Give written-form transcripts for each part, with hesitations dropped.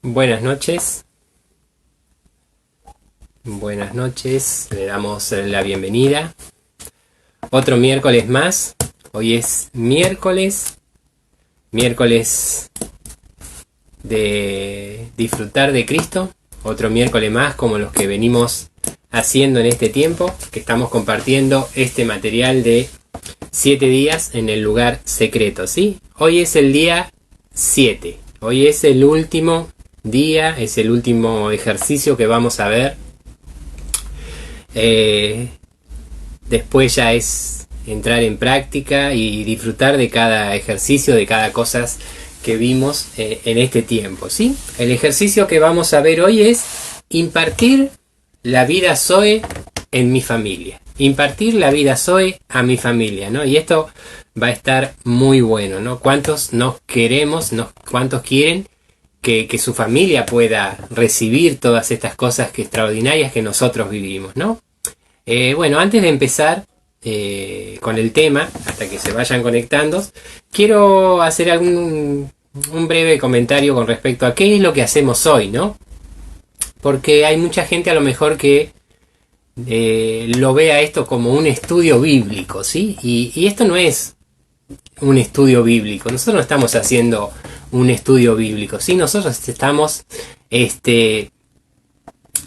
Buenas noches, le damos la bienvenida. Otro miércoles más, hoy es miércoles de disfrutar de Cristo, otro miércoles más como los que venimos haciendo en este tiempo, que estamos compartiendo este material de 7 días en el lugar secreto, ¿sí? Hoy es el día 7, hoy es el último día, es el último ejercicio que vamos a ver. Después ya es entrar en práctica y disfrutar de cada ejercicio, de cada cosa que vimos en este tiempo, ¿sí? El ejercicio que vamos a ver hoy es impartir la vida Zoe en mi familia. Impartir la vida Zoe a mi familia, ¿no? Y esto va a estar muy bueno, ¿no? ¿Cuántos nos queremos, cuántos quieren que su familia pueda recibir todas estas cosas extraordinarias que nosotros vivimos, ¿no? Bueno, antes de empezar con el tema, hasta que se vayan conectando, quiero hacer un breve comentario con respecto a qué es lo que hacemos hoy, ¿no? Porque hay mucha gente a lo mejor que lo vea esto como un estudio bíblico, ¿sí? Y esto no es un estudio bíblico. Nosotros no estamos haciendo un estudio bíblico, ¿sí? Nosotros estamos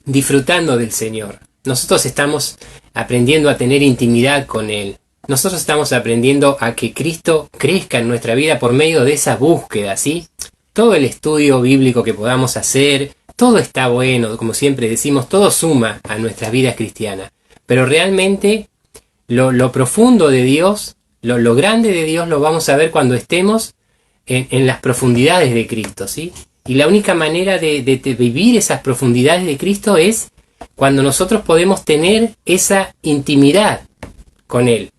disfrutando del Señor. Nosotros estamos aprendiendo a tener intimidad con Él. Nosotros estamos aprendiendo a que Cristo crezca en nuestra vida por medio de esa búsqueda, ¿sí? Todo el estudio bíblico que podamos hacer, todo está bueno, como siempre decimos, todo suma a nuestras vidas cristianas. Pero realmente lo profundo de Dios, lo grande de Dios lo vamos a ver cuando estemos en las profundidades de Cristo, ¿sí? Y la única manera de vivir esas profundidades de Cristo es cuando nosotros podemos tener esa intimidad con Él,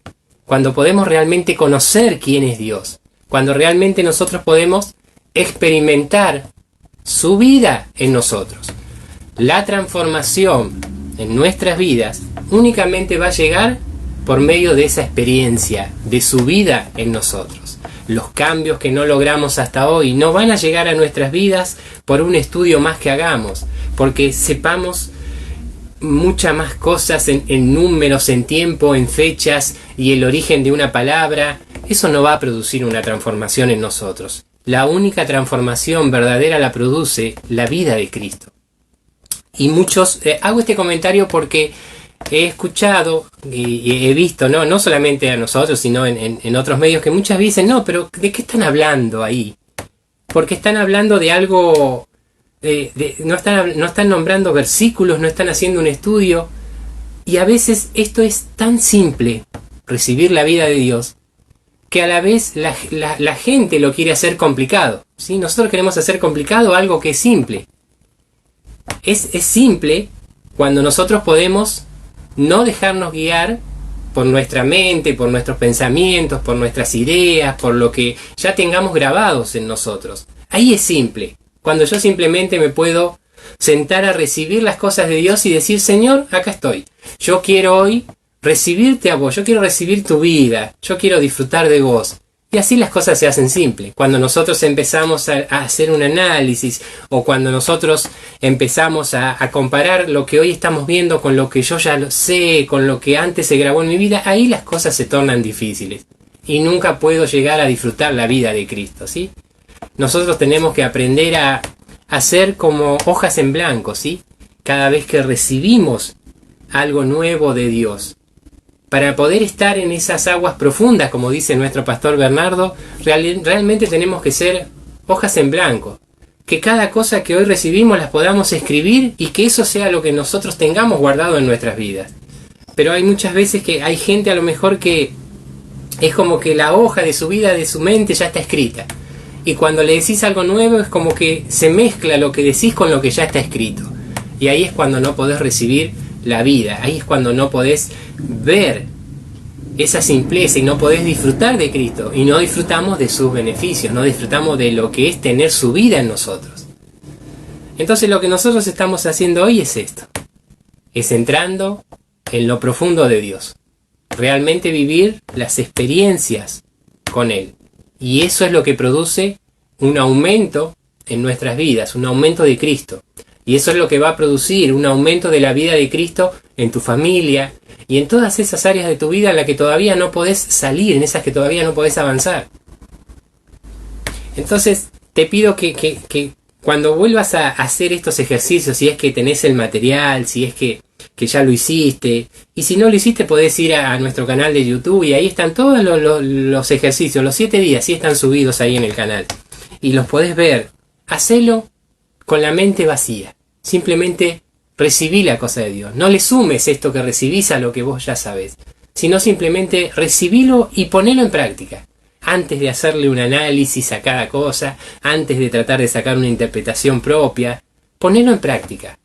cuando podemos realmente conocer quién es Dios, cuando realmente nosotros podemos experimentar su vida en nosotros. La transformación en nuestras vidas únicamente va a llegar por medio de esa experiencia de su vida en nosotros. Los cambios que no logramos hasta hoy no van a llegar a nuestras vidas por un estudio más que hagamos, porque sepamos muchas más cosas en números, en tiempo, en fechas y el origen de una palabra. Eso no va a producir una transformación en nosotros. La única transformación verdadera la produce la vida de Cristo. Y muchos, hago este comentario porque he escuchado y he visto, no solamente a nosotros, sino en otros medios, que muchas veces dicen, no, pero ¿de qué están hablando ahí? Porque están hablando de algo, no están nombrando versículos, no están haciendo un estudio. Y a veces esto es tan simple, recibir la vida de Dios, que a la vez la gente lo quiere hacer complicado, ¿sí? Nosotros queremos hacer complicado algo que es simple. Es simple cuando nosotros podemos no dejarnos guiar por nuestra mente, por nuestros pensamientos, por nuestras ideas, por lo que ya tengamos grabados en nosotros. Ahí es simple, cuando yo simplemente me puedo sentar a recibir las cosas de Dios y decir, Señor, acá estoy. Yo quiero hoy recibirte a vos, yo quiero recibir tu vida, yo quiero disfrutar de vos. Y así las cosas se hacen simples. Cuando nosotros empezamos a hacer un análisis, o cuando nosotros empezamos a comparar lo que hoy estamos viendo con lo que yo ya lo sé, con lo que antes se grabó en mi vida, ahí las cosas se tornan difíciles. Y nunca puedo llegar a disfrutar la vida de Cristo, ¿sí? Nosotros tenemos que aprender a ser como hojas en blanco, ¿sí? Cada vez que recibimos algo nuevo de Dios. Para poder estar en esas aguas profundas, como dice nuestro pastor Bernardo, realmente tenemos que ser hojas en blanco. Que cada cosa que hoy recibimos las podamos escribir y que eso sea lo que nosotros tengamos guardado en nuestras vidas. Pero hay muchas veces que hay gente a lo mejor que es como que la hoja de su vida, de su mente ya está escrita. Y cuando le decís algo nuevo es como que se mezcla lo que decís con lo que ya está escrito. Y ahí es cuando no podés recibir la vida, ahí es cuando no podés ver esa simpleza y no podés disfrutar de Cristo, y no disfrutamos de sus beneficios, no disfrutamos de lo que es tener su vida en nosotros. Entonces lo que nosotros estamos haciendo hoy es esto, es entrando en lo profundo de Dios, realmente vivir las experiencias con Él, y eso es lo que produce un aumento en nuestras vidas, un aumento de Cristo. Y eso es lo que va a producir un aumento de la vida de Cristo en tu familia y en todas esas áreas de tu vida en las que todavía no podés salir, en esas que todavía no podés avanzar. Entonces, te pido que cuando vuelvas a hacer estos ejercicios, si es que tenés el material, si es que ya lo hiciste, y si no lo hiciste podés ir a nuestro canal de YouTube y ahí están todos los ejercicios, los 7 días, sí están subidos ahí en el canal. Y los podés ver. Hacelo con la mente vacía. Simplemente recibí la cosa de Dios. No le sumes esto que recibís a lo que vos ya sabés, sino simplemente recibilo y ponelo en práctica. Antes de hacerle un análisis a cada cosa, antes de tratar de sacar una interpretación propia, ponelo en práctica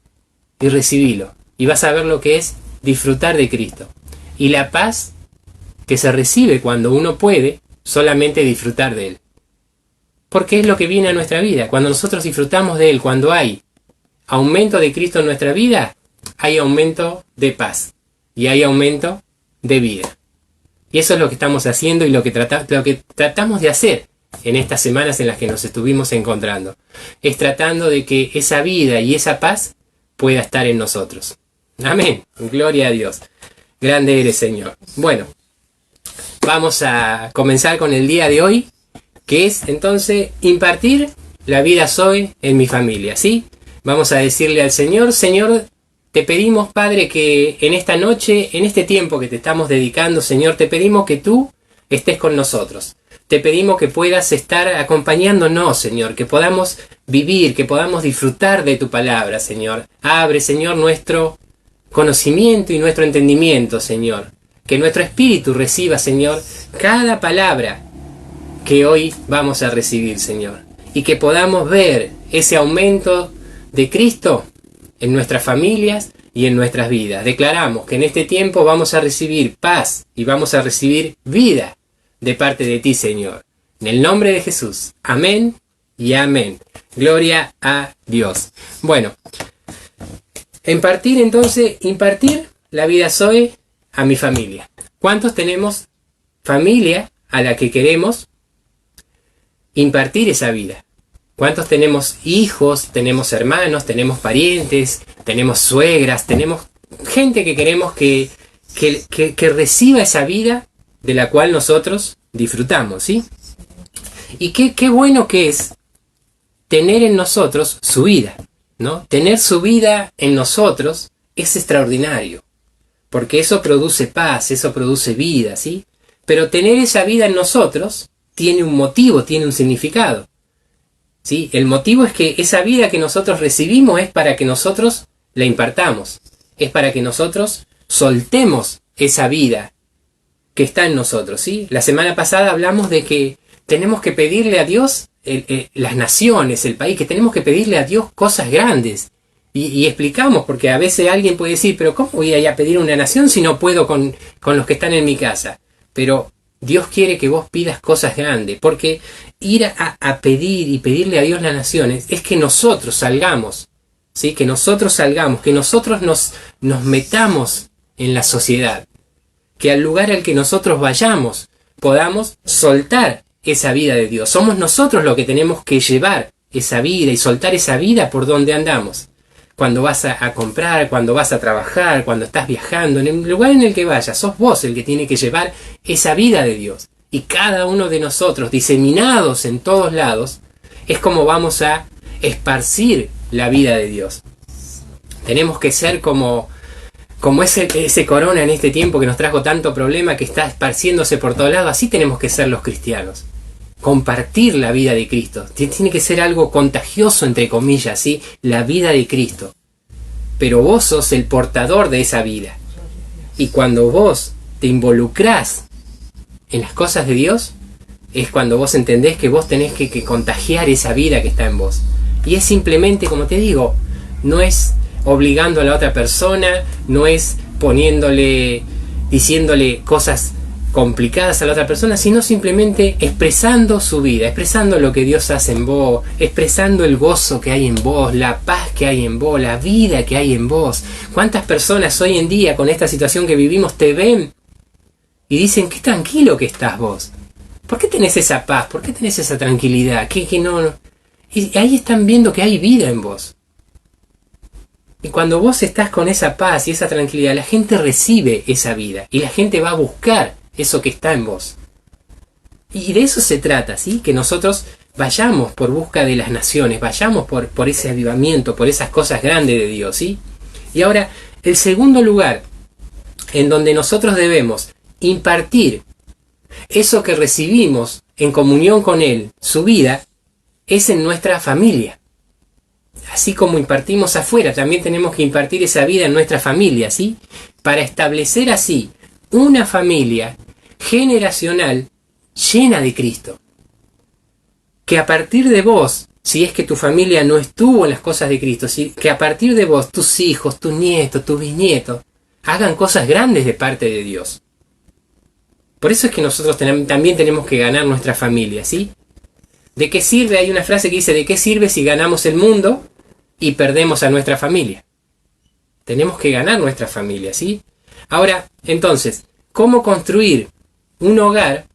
y recibilo. Y vas a ver lo que es disfrutar de Cristo. Y la paz que se recibe cuando uno puede solamente disfrutar de Él. Porque es lo que viene a nuestra vida. Cuando nosotros disfrutamos de Él, cuando hay aumento de Cristo en nuestra vida, hay aumento de paz. Y hay aumento de vida. Y eso es lo que estamos haciendo y lo que tratamos de hacer en estas semanas en las que nos estuvimos encontrando. Es tratando de que esa vida y esa paz pueda estar en nosotros. Amén. Gloria a Dios. Grande eres, Señor. Bueno, vamos a comenzar con el día de hoy, que es entonces impartir la vida Zoe en mi familia, ¿sí? Vamos a decirle al Señor, Señor, te pedimos, Padre, que en esta noche, en este tiempo que te estamos dedicando, Señor, te pedimos que tú estés con nosotros. Te pedimos que puedas estar acompañándonos, Señor, que podamos vivir, que podamos disfrutar de tu palabra, Señor. Abre, Señor, nuestro conocimiento y nuestro entendimiento, Señor. Que nuestro espíritu reciba, Señor, cada palabra que hoy vamos a recibir, Señor. Y que podamos ver ese aumento de Cristo en nuestras familias y en nuestras vidas. Declaramos que en este tiempo vamos a recibir paz y vamos a recibir vida de parte de ti, Señor. En el nombre de Jesús. Amén y amén. Gloria a Dios. Bueno, impartir la vida Zoe a mi familia. ¿Cuántos tenemos familia a la que queremos impartir esa vida? ¿Cuántos tenemos hijos, tenemos hermanos, tenemos parientes, tenemos suegras, tenemos gente que queremos que reciba esa vida de la cual nosotros disfrutamos, ¿sí? Y qué bueno que es tener en nosotros su vida, ¿no? Tener su vida en nosotros es extraordinario, porque eso produce paz, eso produce vida, ¿sí? Pero tener esa vida en nosotros tiene un motivo, tiene un significado. ¿Sí? El motivo es que esa vida que nosotros recibimos es para que nosotros la impartamos. Es para que nosotros soltemos esa vida que está en nosotros, ¿sí? La semana pasada hablamos de que tenemos que pedirle a Dios, las naciones, el país, que tenemos que pedirle a Dios cosas grandes. Y explicamos, porque a veces alguien puede decir, pero ¿cómo voy a ir a pedir una nación si no puedo con los que están en mi casa? Pero Dios quiere que vos pidas cosas grandes, porque ir a pedir y pedirle a Dios las naciones es que nosotros salgamos, ¿sí? Que nosotros salgamos, que nosotros nos metamos en la sociedad, que al lugar al que nosotros vayamos podamos soltar esa vida de Dios. Somos nosotros los que tenemos que llevar esa vida y soltar esa vida por donde andamos. Cuando vas a comprar, cuando vas a trabajar, cuando estás viajando, en el lugar en el que vayas, sos vos el que tiene que llevar esa vida de Dios. Y cada uno de nosotros, diseminados en todos lados, es como vamos a esparcir la vida de Dios. Tenemos que ser como ese corona en este tiempo que nos trajo tanto problema, que está esparciéndose por todos lados. Así tenemos que ser los cristianos. Compartir la vida de Cristo. Tiene que ser algo contagioso, entre comillas, ¿sí? La vida de Cristo. Pero vos sos el portador de esa vida. Y cuando vos te involucrás en las cosas de Dios, es cuando vos entendés que vos tenés que contagiar esa vida que está en vos. Y es simplemente, como te digo, no es obligando a la otra persona, no es diciéndole cosas complicadas a la otra persona, sino simplemente expresando su vida, expresando lo que Dios hace en vos, expresando el gozo que hay en vos, la paz que hay en vos, la vida que hay en vos. ¿Cuántas personas hoy en día con esta situación que vivimos te ven y dicen, qué tranquilo que estás vos? ¿Por qué tenés esa paz? ¿Por qué tenés esa tranquilidad? ¿Qué no? Y ahí están viendo que hay vida en vos. Y cuando vos estás con esa paz y esa tranquilidad, la gente recibe esa vida. Y la gente va a buscar eso que está en vos. Y de eso se trata, ¿sí? Que nosotros vayamos por busca de las naciones, vayamos por ese avivamiento, por esas cosas grandes de Dios, ¿sí? Y ahora, el segundo lugar en donde nosotros debemos impartir eso que recibimos en comunión con Él, su vida, es en nuestra familia. Así como impartimos afuera, también tenemos que impartir esa vida en nuestra familia, ¿sí? Para establecer así una familia generacional llena de Cristo. Que a partir de vos, si es que tu familia no estuvo en las cosas de Cristo, ¿sí? Que a partir de vos, tus hijos, tus nietos, tus bisnietos, hagan cosas grandes de parte de Dios. Por eso es que nosotros también tenemos que ganar nuestra familia, ¿sí? ¿De qué sirve? Hay una frase que dice, ¿de qué sirve si ganamos el mundo y perdemos a nuestra familia? Tenemos que ganar nuestra familia, ¿sí? Ahora, entonces, ¿cómo construir un hogar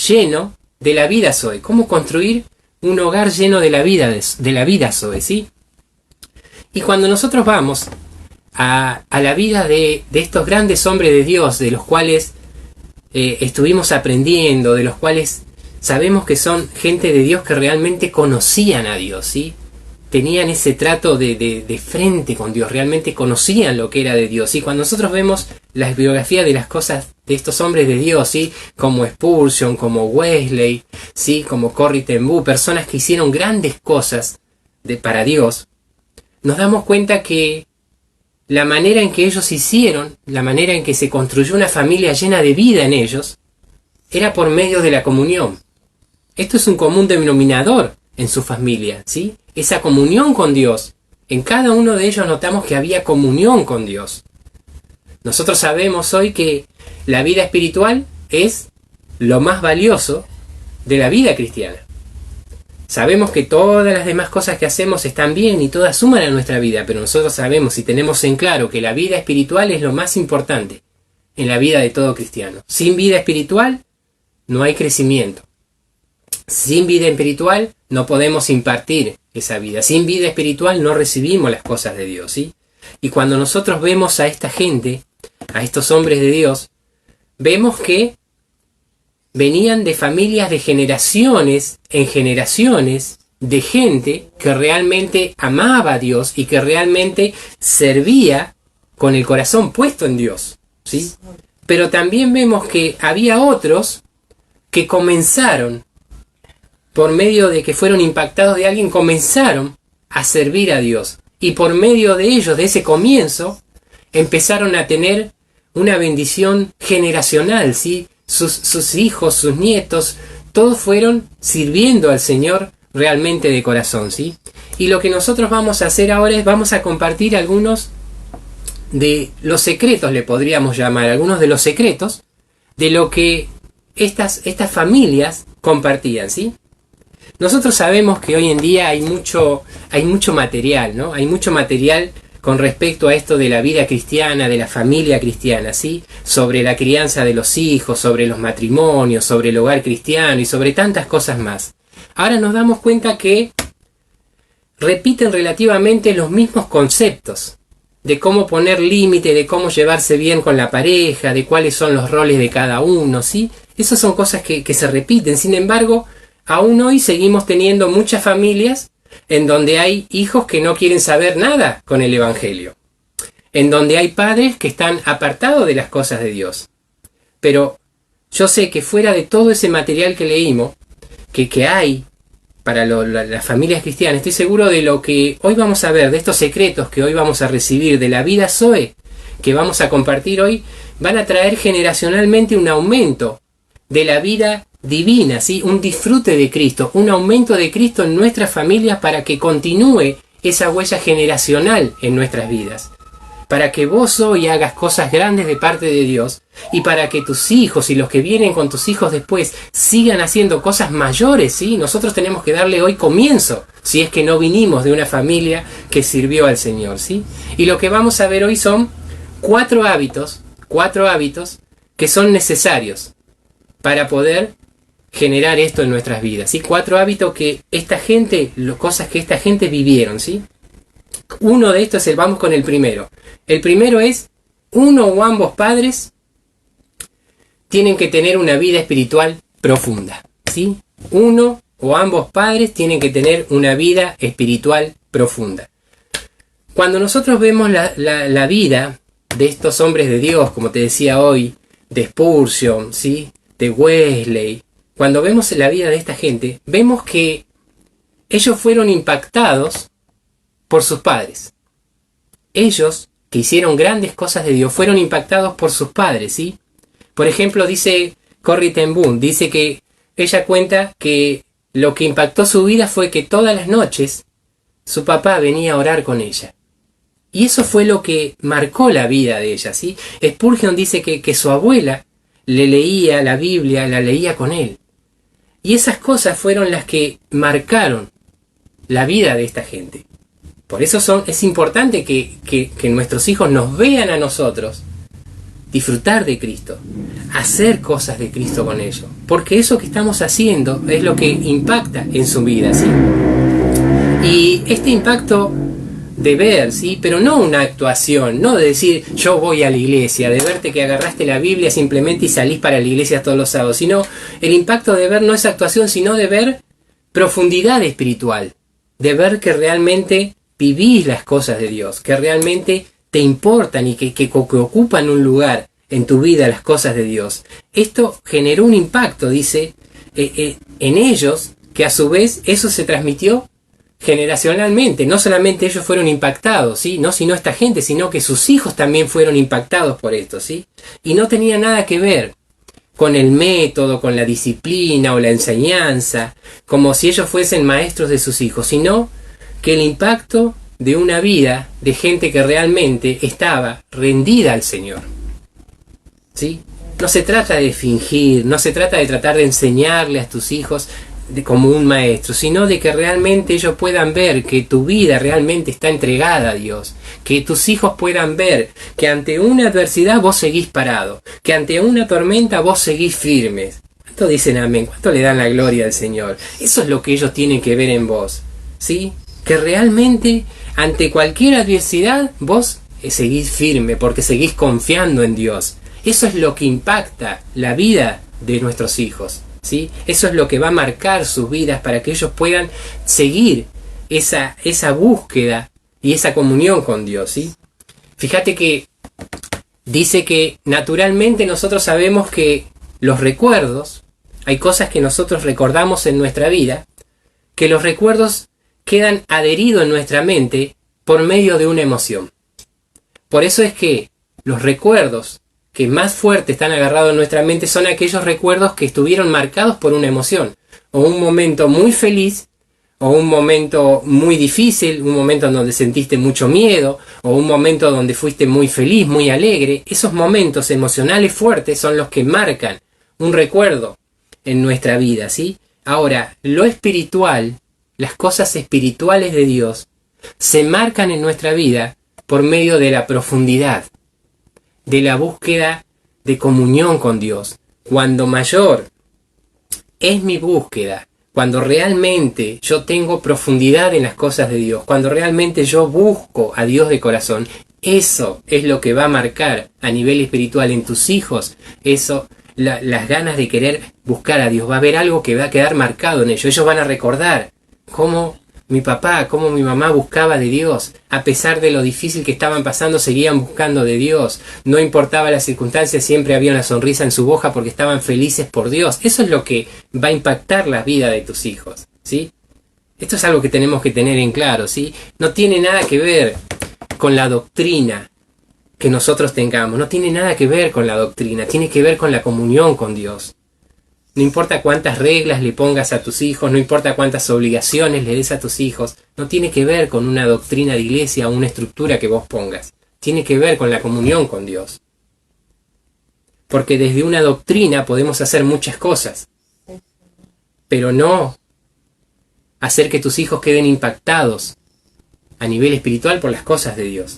lleno de la vida Zoe? ¿Cómo construir un hogar lleno de la vida Zoe, ¿sí? Y cuando nosotros vamos a la vida de estos grandes hombres de Dios, de los cuales estuvimos aprendiendo, de los cuales sabemos que son gente de Dios que realmente conocían a Dios, ¿sí? Tenían ese trato de frente con Dios, realmente conocían lo que era de Dios. Y cuando nosotros vemos las biografías de las cosas de estos hombres de Dios, ¿sí? Como Spurgeon, como Wesley, ¿sí? Como Corrie ten Boom, personas que hicieron grandes cosas para Dios, nos damos cuenta que la manera en que ellos hicieron, la manera en que se construyó una familia llena de vida en ellos, era por medio de la comunión. Esto es un común denominador en su familia, ¿sí? Esa comunión con Dios. En cada uno de ellos notamos que había comunión con Dios. Nosotros sabemos hoy que la vida espiritual es lo más valioso de la vida cristiana. Sabemos que todas las demás cosas que hacemos están bien y todas suman a nuestra vida, pero nosotros sabemos y tenemos en claro que la vida espiritual es lo más importante en la vida de todo cristiano. Sin vida espiritual no hay crecimiento. Sin vida espiritual no podemos impartir esa vida. Sin vida espiritual no recibimos las cosas de Dios, ¿sí? Y cuando nosotros vemos a esta gente, a estos hombres de Dios, vemos que venían de familias de generaciones en generaciones de gente que realmente amaba a Dios y que realmente servía con el corazón puesto en Dios, ¿sí? Pero también vemos que había otros que comenzaron, por medio de que fueron impactados de alguien, comenzaron a servir a Dios. Y por medio de ellos, de ese comienzo, empezaron a tener una bendición generacional, ¿sí? Sus hijos, sus nietos, todos fueron sirviendo al Señor realmente de corazón, ¿sí? Y lo que nosotros vamos a hacer ahora es, vamos a compartir algunos de los secretos, le podríamos llamar, algunos de los secretos de lo que estas familias compartían, ¿sí? Nosotros sabemos que hoy en día hay mucho material, ¿no? Hay mucho material con respecto a esto de la vida cristiana, de la familia cristiana, ¿sí? Sobre la crianza de los hijos, sobre los matrimonios, sobre el hogar cristiano y sobre tantas cosas más. Ahora nos damos cuenta que repiten relativamente los mismos conceptos de cómo poner límite, de cómo llevarse bien con la pareja, de cuáles son los roles de cada uno, ¿sí? Esas son cosas que se repiten. Sin embargo, aún hoy seguimos teniendo muchas familias en donde hay hijos que no quieren saber nada con el Evangelio, en donde hay padres que están apartados de las cosas de Dios. Pero yo sé que fuera de todo ese material que leímos, que hay para las familias cristianas, estoy seguro de lo que hoy vamos a ver, de estos secretos que hoy vamos a recibir, de la vida Zoe que vamos a compartir hoy, van a traer generacionalmente un aumento de la vida divina, ¿sí? Un disfrute de Cristo, un aumento de Cristo en nuestras familias para que continúe esa huella generacional en nuestras vidas. Para que vos hoy hagas cosas grandes de parte de Dios y para que tus hijos y los que vienen con tus hijos después sigan haciendo cosas mayores, ¿sí? Nosotros tenemos que darle hoy comienzo, si es que no vinimos de una familia que sirvió al Señor, ¿sí? Y lo que vamos a ver hoy son cuatro hábitos que son necesarios para poder generar esto en nuestras vidas, ¿sí? 4 hábitos que esta gente, cosas que esta gente vivieron, ¿sí? Uno de estos vamos con el primero. El primero es, uno o ambos padres tienen que tener una vida espiritual profunda, ¿sí? Uno o ambos padres tienen que tener una vida espiritual profunda. Cuando nosotros vemos la vida de estos hombres de Dios, como te decía hoy, de Spurgeon, ¿sí? De Wesley, cuando vemos la vida de esta gente, vemos que ellos fueron impactados por sus padres. Ellos, que hicieron grandes cosas de Dios, fueron impactados por sus padres, ¿sí? Por ejemplo, dice Corrie ten Boom, dice que ella cuenta que lo que impactó su vida fue que todas las noches su papá venía a orar con ella. Y eso fue lo que marcó la vida de ella, ¿sí? Spurgeon dice que su abuela le leía la Biblia, la leía con él. Y esas cosas fueron las que marcaron la vida de esta gente. Por eso es importante que nuestros hijos nos vean a nosotros disfrutar de Cristo, hacer cosas de Cristo con ellos. Porque eso que estamos haciendo es lo que impacta en su vida, ¿sí? Y este impacto de ver, ¿sí? Pero no una actuación, no de decir yo voy a la iglesia, de verte que agarraste la Biblia simplemente y salís para la iglesia todos los sábados, sino el impacto de ver no es actuación, sino de ver profundidad espiritual, de ver que realmente vivís las cosas de Dios, que realmente te importan y que ocupan un lugar en tu vida las cosas de Dios. Esto generó un impacto, dice, en ellos, que a su vez eso se transmitió generacionalmente. No solamente ellos fueron impactados, ¿sí? No sino esta gente, sino que sus hijos también fueron impactados por esto, ¿sí? Y no tenía nada que ver con el método, con la disciplina o la enseñanza, como si ellos fuesen maestros de sus hijos, sino que el impacto de una vida de gente que realmente estaba rendida al Señor, ¿sí? No se trata de fingir, no se trata de tratar de enseñarle a tus hijos como un maestro, sino de que realmente ellos puedan ver que tu vida realmente está entregada a Dios, que tus hijos puedan ver que ante una adversidad vos seguís parado, que ante una tormenta vos seguís firmes. ¿Cuánto dicen amén? ¿Cuánto le dan la gloria al Señor? Eso es lo que ellos tienen que ver en vos, ¿sí? Que realmente ante cualquier adversidad vos seguís firme porque seguís confiando en Dios. Eso es lo que impacta la vida de nuestros hijos, ¿sí? Eso es lo que va a marcar sus vidas para que ellos puedan seguir esa búsqueda y esa comunión con Dios, ¿sí? Fíjate que dice que naturalmente nosotros sabemos que los recuerdos, hay cosas que nosotros recordamos en nuestra vida, que los recuerdos quedan adheridos en nuestra mente por medio de una emoción. Por eso es que los recuerdos que más fuerte están agarrados en nuestra mente son aquellos recuerdos que estuvieron marcados por una emoción, o un momento muy feliz, o un momento muy difícil, un momento en donde sentiste mucho miedo, o un momento donde fuiste muy feliz, muy alegre. Esos momentos emocionales fuertes son los que marcan un recuerdo en nuestra vida, ¿sí? Ahora, lo espiritual, las cosas espirituales de Dios, se marcan en nuestra vida por medio de la profundidad, de la búsqueda de comunión con Dios. Cuando mayor es mi búsqueda, cuando realmente yo tengo profundidad en las cosas de Dios, cuando realmente yo busco a Dios de corazón, eso es lo que va a marcar a nivel espiritual en tus hijos, eso, las ganas de querer buscar a Dios. Va a haber algo que va a quedar marcado en ellos. Ellos van a recordar cómo mi papá, cómo mi mamá buscaba de Dios. A pesar de lo difícil que estaban pasando, seguían buscando de Dios. No importaba las circunstancias, siempre había una sonrisa en su boca porque estaban felices por Dios. Eso es lo que va a impactar la vida de tus hijos, ¿sí? Esto es algo que tenemos que tener en claro, ¿sí? No tiene nada que ver con la doctrina que nosotros tengamos. No tiene nada que ver con la doctrina. Tiene que ver con la comunión con Dios. No importa cuántas reglas le pongas a tus hijos, no importa cuántas obligaciones le des a tus hijos, no tiene que ver con una doctrina de iglesia o una estructura que vos pongas. Tiene que ver con la comunión con Dios. Porque desde una doctrina podemos hacer muchas cosas, pero no hacer que tus hijos queden impactados a nivel espiritual por las cosas de Dios.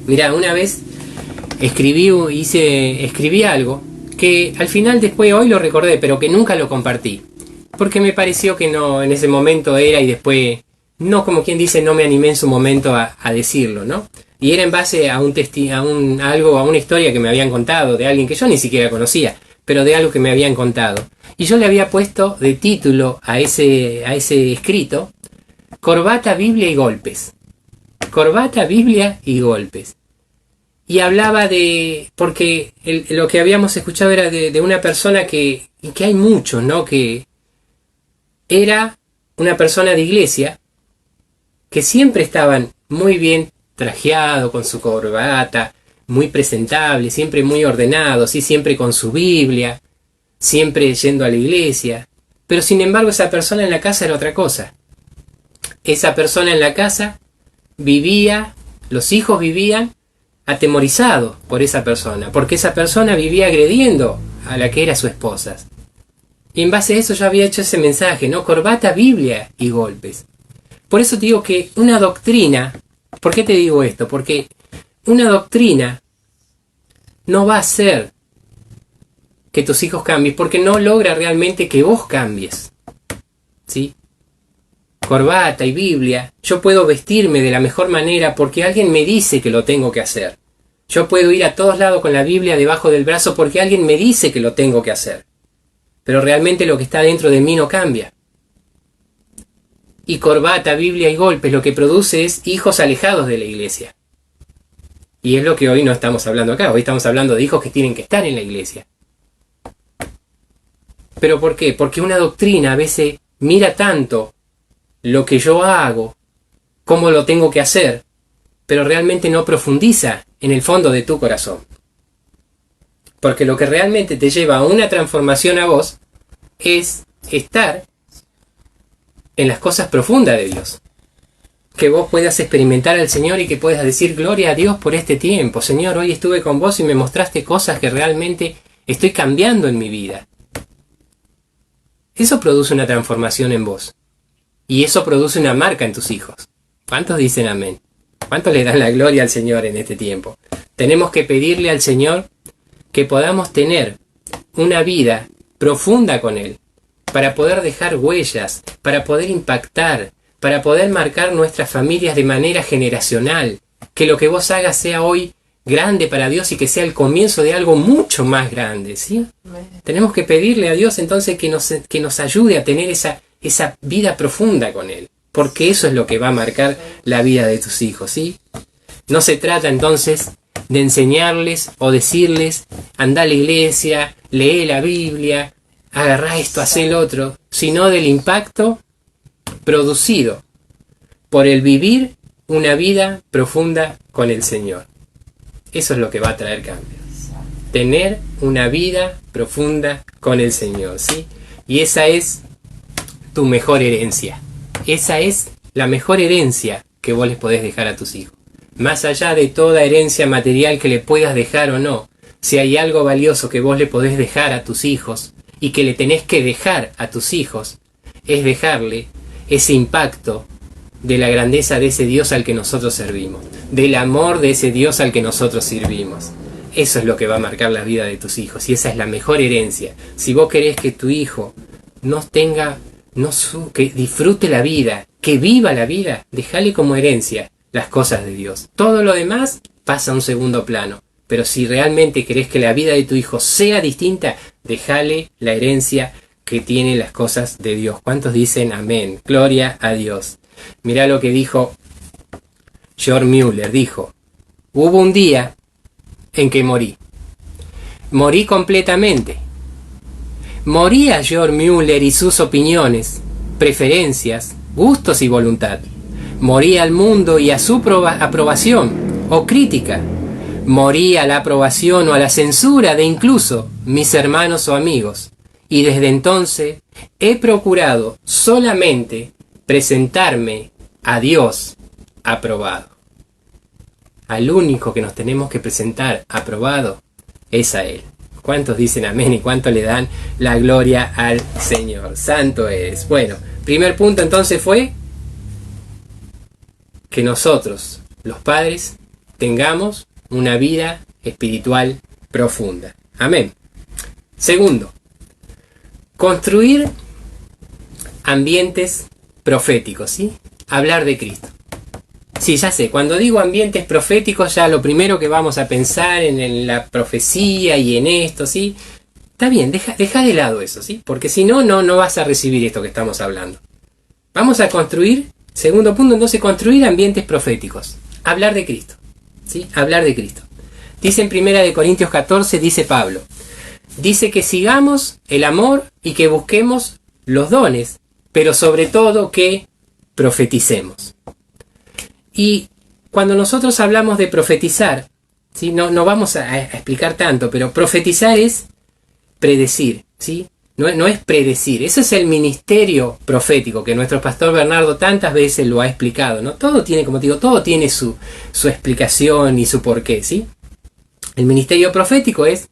Mirá, una vez escribí algo que al final después hoy lo recordé, pero que nunca lo compartí. Porque me pareció que no, en ese momento era y después, no como quien dice, no me animé en su momento a decirlo, ¿no? Y era en base a a una historia que me habían contado de alguien que yo ni siquiera conocía, pero de algo que me habían contado. Y yo le había puesto de título a ese escrito, Corbata, Biblia y Golpes. Corbata, Biblia y Golpes. Y hablaba de, porque lo que habíamos escuchado era de una persona que hay muchos, ¿no? Que era una persona de iglesia, que siempre estaban muy bien trajeado, con su corbata, muy presentable, siempre muy ordenado, ¿sí? Siempre con su Biblia, siempre yendo a la iglesia. Pero sin embargo esa persona en la casa era otra cosa. Esa persona en la casa vivía, los hijos vivían atemorizados por esa persona, porque esa persona vivía agrediendo a la que era su esposa. Y en base a eso yo había hecho ese mensaje, ¿no? Corbata, Biblia y golpes. Por eso te digo que una doctrina, ¿por qué te digo esto? Porque una doctrina no va a hacer que tus hijos cambien, porque no logra realmente que vos cambies, ¿sí? Corbata y Biblia, yo puedo vestirme de la mejor manera porque alguien me dice que lo tengo que hacer. Yo puedo ir a todos lados con la Biblia debajo del brazo porque alguien me dice que lo tengo que hacer. Pero realmente lo que está dentro de mí no cambia. Y corbata, Biblia y golpes lo que produce es hijos alejados de la iglesia. Y es lo que hoy no estamos hablando acá. Hoy estamos hablando de hijos que tienen que estar en la iglesia. ¿Pero por qué? Porque una doctrina a veces mira tanto lo que yo hago, cómo lo tengo que hacer, pero realmente no profundiza en el fondo de tu corazón. Porque lo que realmente te lleva a una transformación a vos es estar en las cosas profundas de Dios. Que vos puedas experimentar al Señor y que puedas decir gloria a Dios por este tiempo. Señor, hoy estuve con vos y me mostraste cosas que realmente estoy cambiando en mi vida. Eso produce una transformación en vos. Y eso produce una marca en tus hijos. ¿Cuántos dicen amén? ¿Cuántos le dan la gloria al Señor en este tiempo? Tenemos que pedirle al Señor que podamos tener una vida profunda con Él, para poder dejar huellas, para poder impactar, para poder marcar nuestras familias de manera generacional, que lo que vos hagas sea hoy grande para Dios y que sea el comienzo de algo mucho más grande, ¿sí? Tenemos que pedirle a Dios entonces que nos ayude a tener esa vida profunda con Él, porque eso es lo que va a marcar la vida de tus hijos, ¿sí? No se trata entonces de enseñarles o decirles, anda a la iglesia, lee la Biblia, agarrá esto, hacé el otro, sino del impacto producido por el vivir una vida profunda con el Señor. Eso es lo que va a traer cambios. Tener una vida profunda con el Señor, ¿sí? Y esa es tu mejor herencia. Esa es la mejor herencia que vos les podés dejar a tus hijos. Más allá de toda herencia material que le puedas dejar o no, si hay algo valioso que vos le podés dejar a tus hijos y que le tenés que dejar a tus hijos, es dejarle ese impacto de la grandeza de ese Dios al que nosotros servimos, del amor de ese Dios al que nosotros servimos. Eso es lo que va a marcar la vida de tus hijos y esa es la mejor herencia. Si vos querés que tu hijo que disfrute la vida, que viva la vida, déjale como herencia las cosas de Dios. Todo lo demás pasa a un segundo plano. Pero si realmente querés que la vida de tu hijo sea distinta, déjale la herencia que tiene las cosas de Dios. ¿Cuántos dicen amén? Gloria a Dios. Mirá lo que dijo George Mueller. Dijo, hubo un día en que morí. Morí completamente. Moría George Mueller y sus opiniones, preferencias, gustos y voluntad. Moría al mundo y a su aprobación o crítica. Moría a la aprobación o a la censura de incluso mis hermanos o amigos. Y desde entonces he procurado solamente presentarme a Dios aprobado. Al único que nos tenemos que presentar aprobado es a Él. ¿Cuántos dicen amén y cuánto le dan la gloria al Señor? Santo es. Bueno, primer punto entonces fue que nosotros, los padres, tengamos una vida espiritual profunda. Amén. Segundo, construir ambientes proféticos, ¿sí? Hablar de Cristo. Sí, ya sé, cuando digo ambientes proféticos, ya lo primero que vamos a pensar en la profecía y en esto, ¿sí? Está bien, deja de lado eso, ¿sí? Porque si no, no vas a recibir esto que estamos hablando. Vamos a construir, segundo punto, entonces, construir ambientes proféticos. Hablar de Cristo, ¿sí? Hablar de Cristo. Dice en 1 Corintios 14, dice Pablo, dice que sigamos el amor y que busquemos los dones, pero sobre todo que profeticemos. Y cuando nosotros hablamos de profetizar, ¿sí? No vamos a explicar tanto, pero profetizar es predecir, ¿sí? No es predecir. Eso es el ministerio profético que nuestro pastor Bernardo tantas veces lo ha explicado, ¿no? Todo tiene, como te digo, todo tiene su explicación y su porqué, ¿sí? El ministerio profético es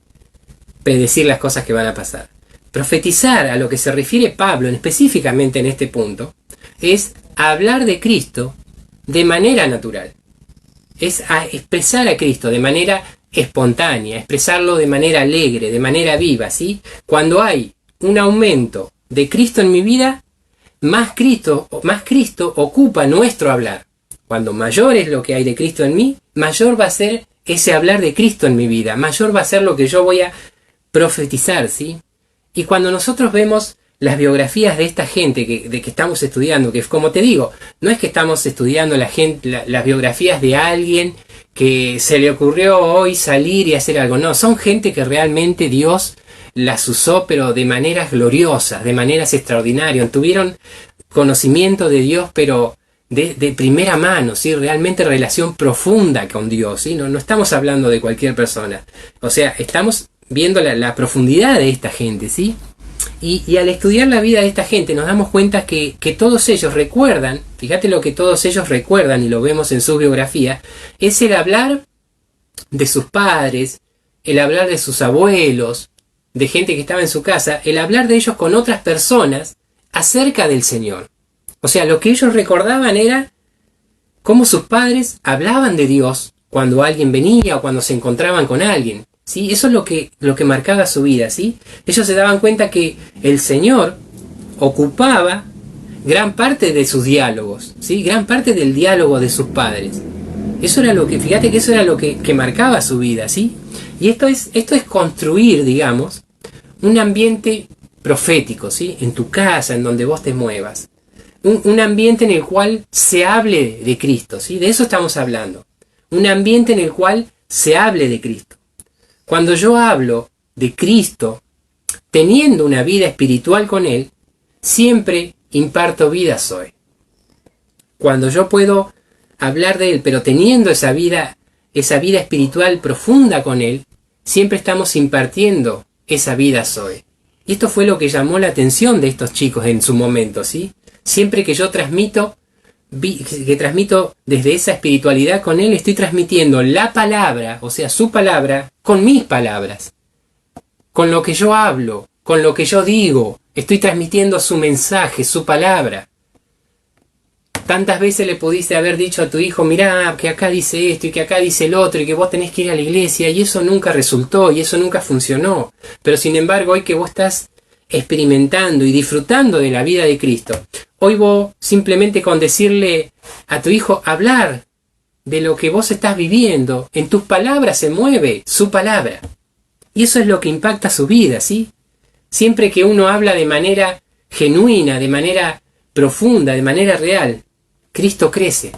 predecir las cosas que van a pasar. Profetizar, a lo que se refiere Pablo específicamente en este punto, es hablar de Cristo de manera natural. Es a expresar a Cristo de manera espontánea, expresarlo de manera alegre, de manera viva, ¿sí? Cuando hay un aumento de Cristo en mi vida, más Cristo ocupa nuestro hablar. Cuando mayor es lo que hay de Cristo en mí, mayor va a ser ese hablar de Cristo en mi vida, mayor va a ser lo que yo voy a profetizar, ¿sí? Y cuando nosotros vemos las biografías de esta gente de que estamos estudiando, que como te digo, no es que estamos estudiando las biografías de alguien que se le ocurrió hoy salir y hacer algo, no, son gente que realmente Dios las usó, pero de maneras gloriosas, de maneras extraordinarias, tuvieron conocimiento de Dios, pero de primera mano, ¿sí? Realmente relación profunda con Dios, ¿sí? No estamos hablando de cualquier persona, o sea, estamos viendo la profundidad de esta gente, ¿sí? Y al estudiar la vida de esta gente nos damos cuenta que todos ellos recuerdan, fíjate lo que todos ellos recuerdan y lo vemos en su biografía, es el hablar de sus padres, el hablar de sus abuelos, de gente que estaba en su casa, el hablar de ellos con otras personas acerca del Señor. O sea, lo que ellos recordaban era cómo sus padres hablaban de Dios cuando alguien venía o cuando se encontraban con alguien. ¿Sí? Eso es lo que marcaba su vida, ¿sí? Ellos se daban cuenta que el Señor ocupaba gran parte de sus diálogos, ¿sí? Gran parte del diálogo de sus padres. Eso era lo que, fíjate que eso era lo que marcaba su vida, ¿sí? Y esto es construir, digamos, un ambiente profético, ¿sí? En tu casa, en donde vos te muevas. Un ambiente en el cual se hable de Cristo, ¿sí? De eso estamos hablando. Un ambiente en el cual se hable de Cristo. Cuando yo hablo de Cristo, teniendo una vida espiritual con Él, siempre imparto vida Zoe. Cuando yo puedo hablar de Él, pero teniendo esa vida espiritual profunda con Él, siempre estamos impartiendo esa vida Zoe. Y esto fue lo que llamó la atención de estos chicos en su momento, ¿sí? Siempre que yo transmito desde esa espiritualidad con Él, estoy transmitiendo la palabra, o sea, su palabra, con mis palabras. Con lo que yo hablo, con lo que yo digo, estoy transmitiendo su mensaje, su palabra. Tantas veces le pudiste haber dicho a tu hijo, mirá, que acá dice esto y que acá dice el otro y que vos tenés que ir a la iglesia, y eso nunca resultó y eso nunca funcionó. Pero sin embargo, hoy que vos estás experimentando y disfrutando de la vida de Cristo, hoy vos simplemente con decirle a tu hijo, hablar de lo que vos estás viviendo, en tus palabras se mueve su palabra. Y eso es lo que impacta su vida, ¿sí? Siempre que uno habla de manera genuina, de manera profunda, de manera real, Cristo crece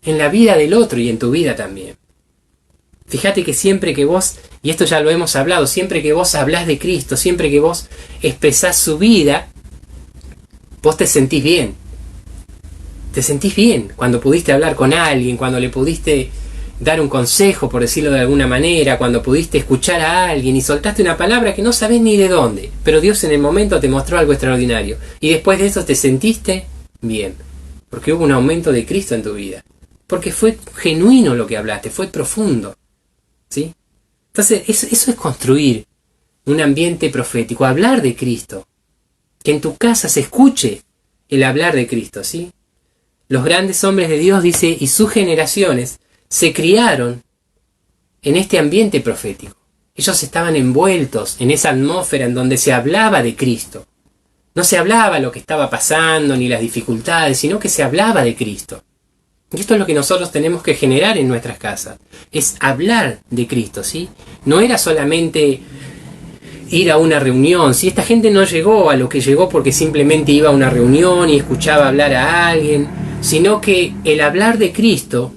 en la vida del otro y en tu vida también. Fíjate que siempre que vos, y esto ya lo hemos hablado, siempre que vos hablás de Cristo, siempre que vos expresás su vida, vos te sentís bien. Te sentís bien cuando pudiste hablar con alguien, cuando le pudiste dar un consejo, por decirlo de alguna manera, cuando pudiste escuchar a alguien y soltaste una palabra que no sabés ni de dónde, pero Dios en el momento te mostró algo extraordinario. Y después de eso te sentiste bien, porque hubo un aumento de Cristo en tu vida. Porque fue genuino lo que hablaste, fue profundo. ¿Sí? Entonces, eso es construir un ambiente profético, hablar de Cristo. Que en tu casa se escuche el hablar de Cristo, ¿sí? Los grandes hombres de Dios, dice, y sus generaciones se criaron en este ambiente profético. Ellos estaban envueltos en esa atmósfera en donde se hablaba de Cristo. No se hablaba lo que estaba pasando ni las dificultades, sino que se hablaba de Cristo. Y esto es lo que nosotros tenemos que generar en nuestras casas. Es hablar de Cristo, ¿sí? No era solamente ir a una reunión. Si esta gente no llegó a lo que llegó porque simplemente iba a una reunión y escuchaba hablar a alguien, sino que el hablar de Cristo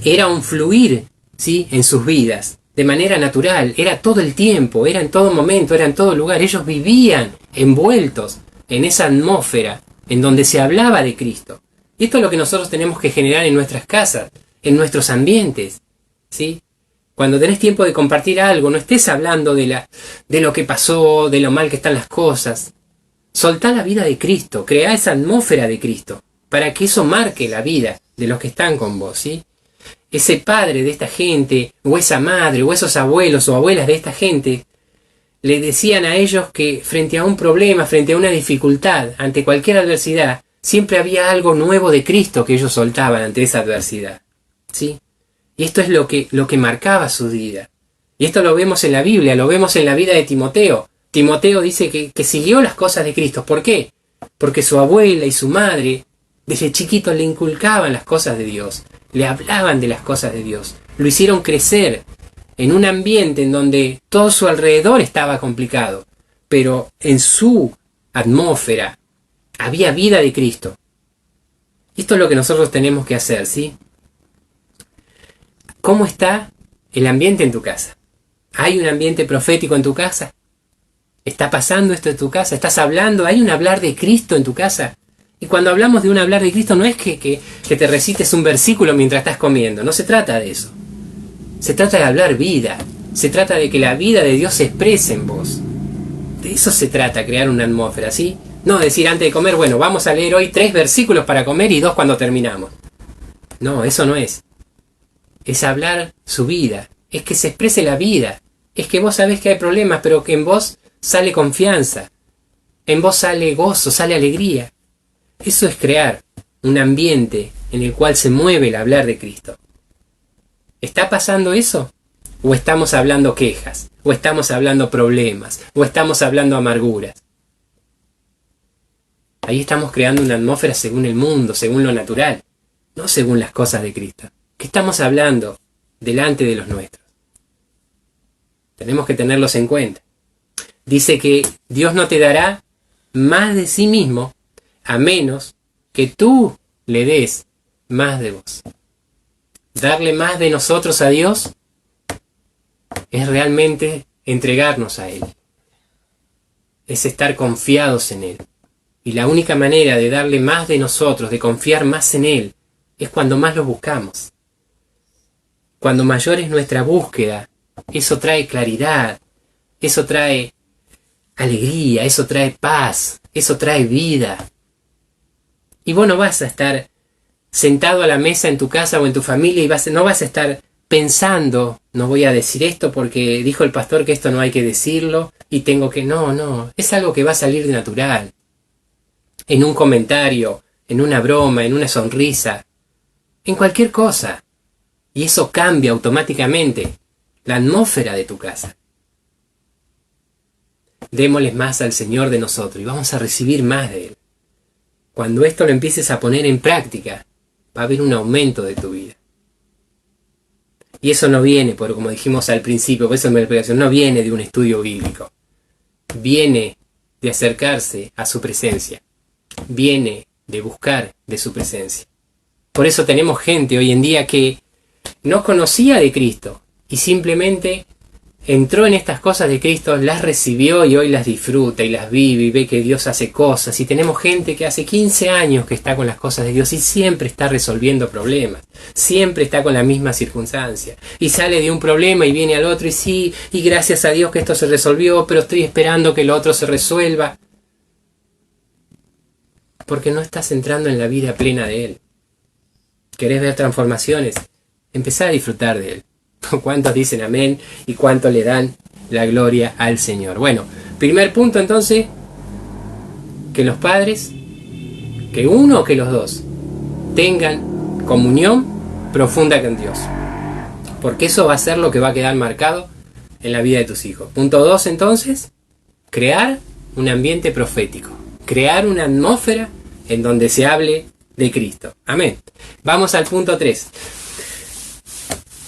era un fluir, ¿sí?, en sus vidas, de manera natural. Era todo el tiempo, era en todo momento, era en todo lugar. Ellos vivían envueltos en esa atmósfera en donde se hablaba de Cristo. Y esto es lo que nosotros tenemos que generar en nuestras casas, en nuestros ambientes, ¿sí? Cuando tenés tiempo de compartir algo, no estés hablando de lo que pasó, de lo mal que están las cosas. Soltá la vida de Cristo, creá esa atmósfera de Cristo, para que eso marque la vida de los que están con vos, ¿sí? Ese padre de esta gente, o esa madre, o esos abuelos o abuelas de esta gente, le decían a ellos que frente a un problema, frente a una dificultad, ante cualquier adversidad, siempre había algo nuevo de Cristo que ellos soltaban ante esa adversidad, ¿sí? Y esto es lo que marcaba su vida. Y esto lo vemos en la Biblia, lo vemos en la vida de Timoteo. Timoteo dice que siguió las cosas de Cristo. ¿Por qué? Porque su abuela y su madre desde chiquito le inculcaban las cosas de Dios, le hablaban de las cosas de Dios, lo hicieron crecer en un ambiente en donde todo su alrededor estaba complicado, pero en su atmósfera había vida de Cristo. Esto es lo que nosotros tenemos que hacer, ¿sí? ¿Cómo está el ambiente en tu casa? ¿Hay un ambiente profético en tu casa? ¿Está pasando esto en tu casa? ¿Estás hablando? ¿Hay un hablar de Cristo en tu casa? Y cuando hablamos de un hablar de Cristo no es que te recites un versículo mientras estás comiendo. No se trata de eso. Se trata de hablar vida. Se trata de que la vida de Dios se exprese en vos. De eso se trata, crear una atmósfera, ¿sí? No decir antes de comer, bueno, vamos a leer hoy 3 versículos para comer y 2 cuando terminamos. No, eso no es. Es hablar su vida. Es que se exprese la vida. Es que vos sabés que hay problemas, pero que en vos sale confianza. En vos sale gozo, sale alegría. Eso es crear un ambiente en el cual se mueve el hablar de Cristo. ¿Está pasando eso? ¿O estamos hablando quejas? ¿O estamos hablando problemas? ¿O estamos hablando amarguras? Ahí estamos creando una atmósfera según el mundo, según lo natural, no según las cosas de Cristo. ¿Qué estamos hablando delante de los nuestros? Tenemos que tenerlos en cuenta. Dice que Dios no te dará más de sí mismo a menos que tú le des más de vos. Darle más de nosotros a Dios es realmente entregarnos a Él. Es estar confiados en Él. Y la única manera de darle más de nosotros, de confiar más en Él, es cuando más lo buscamos. Cuando mayor es nuestra búsqueda, eso trae claridad, eso trae alegría, eso trae paz, eso trae vida. Y vos no vas a estar sentado a la mesa en tu casa o en tu familia y no vas a estar pensando, no voy a decir esto porque dijo el pastor que esto no hay que decirlo y tengo que... No, es algo que va a salir de natural. En un comentario, en una broma, en una sonrisa, en cualquier cosa. Y eso cambia automáticamente la atmósfera de tu casa. Démosles más al Señor de nosotros y vamos a recibir más de Él. Cuando esto lo empieces a poner en práctica, va a haber un aumento de tu vida. Y eso no viene, como dijimos al principio, por eso en mi explicación, no viene de un estudio bíblico. Viene de acercarse a su presencia. Viene de buscar de su presencia. Por eso tenemos gente hoy en día que no conocía de Cristo y simplemente entró en estas cosas de Cristo, las recibió y hoy las disfruta y las vive y ve que Dios hace cosas. Y tenemos gente que hace 15 años que está con las cosas de Dios y siempre está resolviendo problemas, siempre está con la misma circunstancia. Y sale de un problema y viene al otro y sí, y gracias a Dios que esto se resolvió, pero estoy esperando que lo otro se resuelva. Porque no estás entrando en la vida plena de Él. ¿Querés ver transformaciones? Empezá a disfrutar de Él. ¿Cuántos dicen amén y cuánto le dan la gloria al Señor? Bueno, primer punto entonces, que los padres, que uno o que los dos, tengan comunión profunda con Dios. Porque eso va a ser lo que va a quedar marcado en la vida de tus hijos. Punto 2, entonces, crear un ambiente profético. Crear una atmósfera en donde se hable de Cristo. Amén. Vamos al punto 3.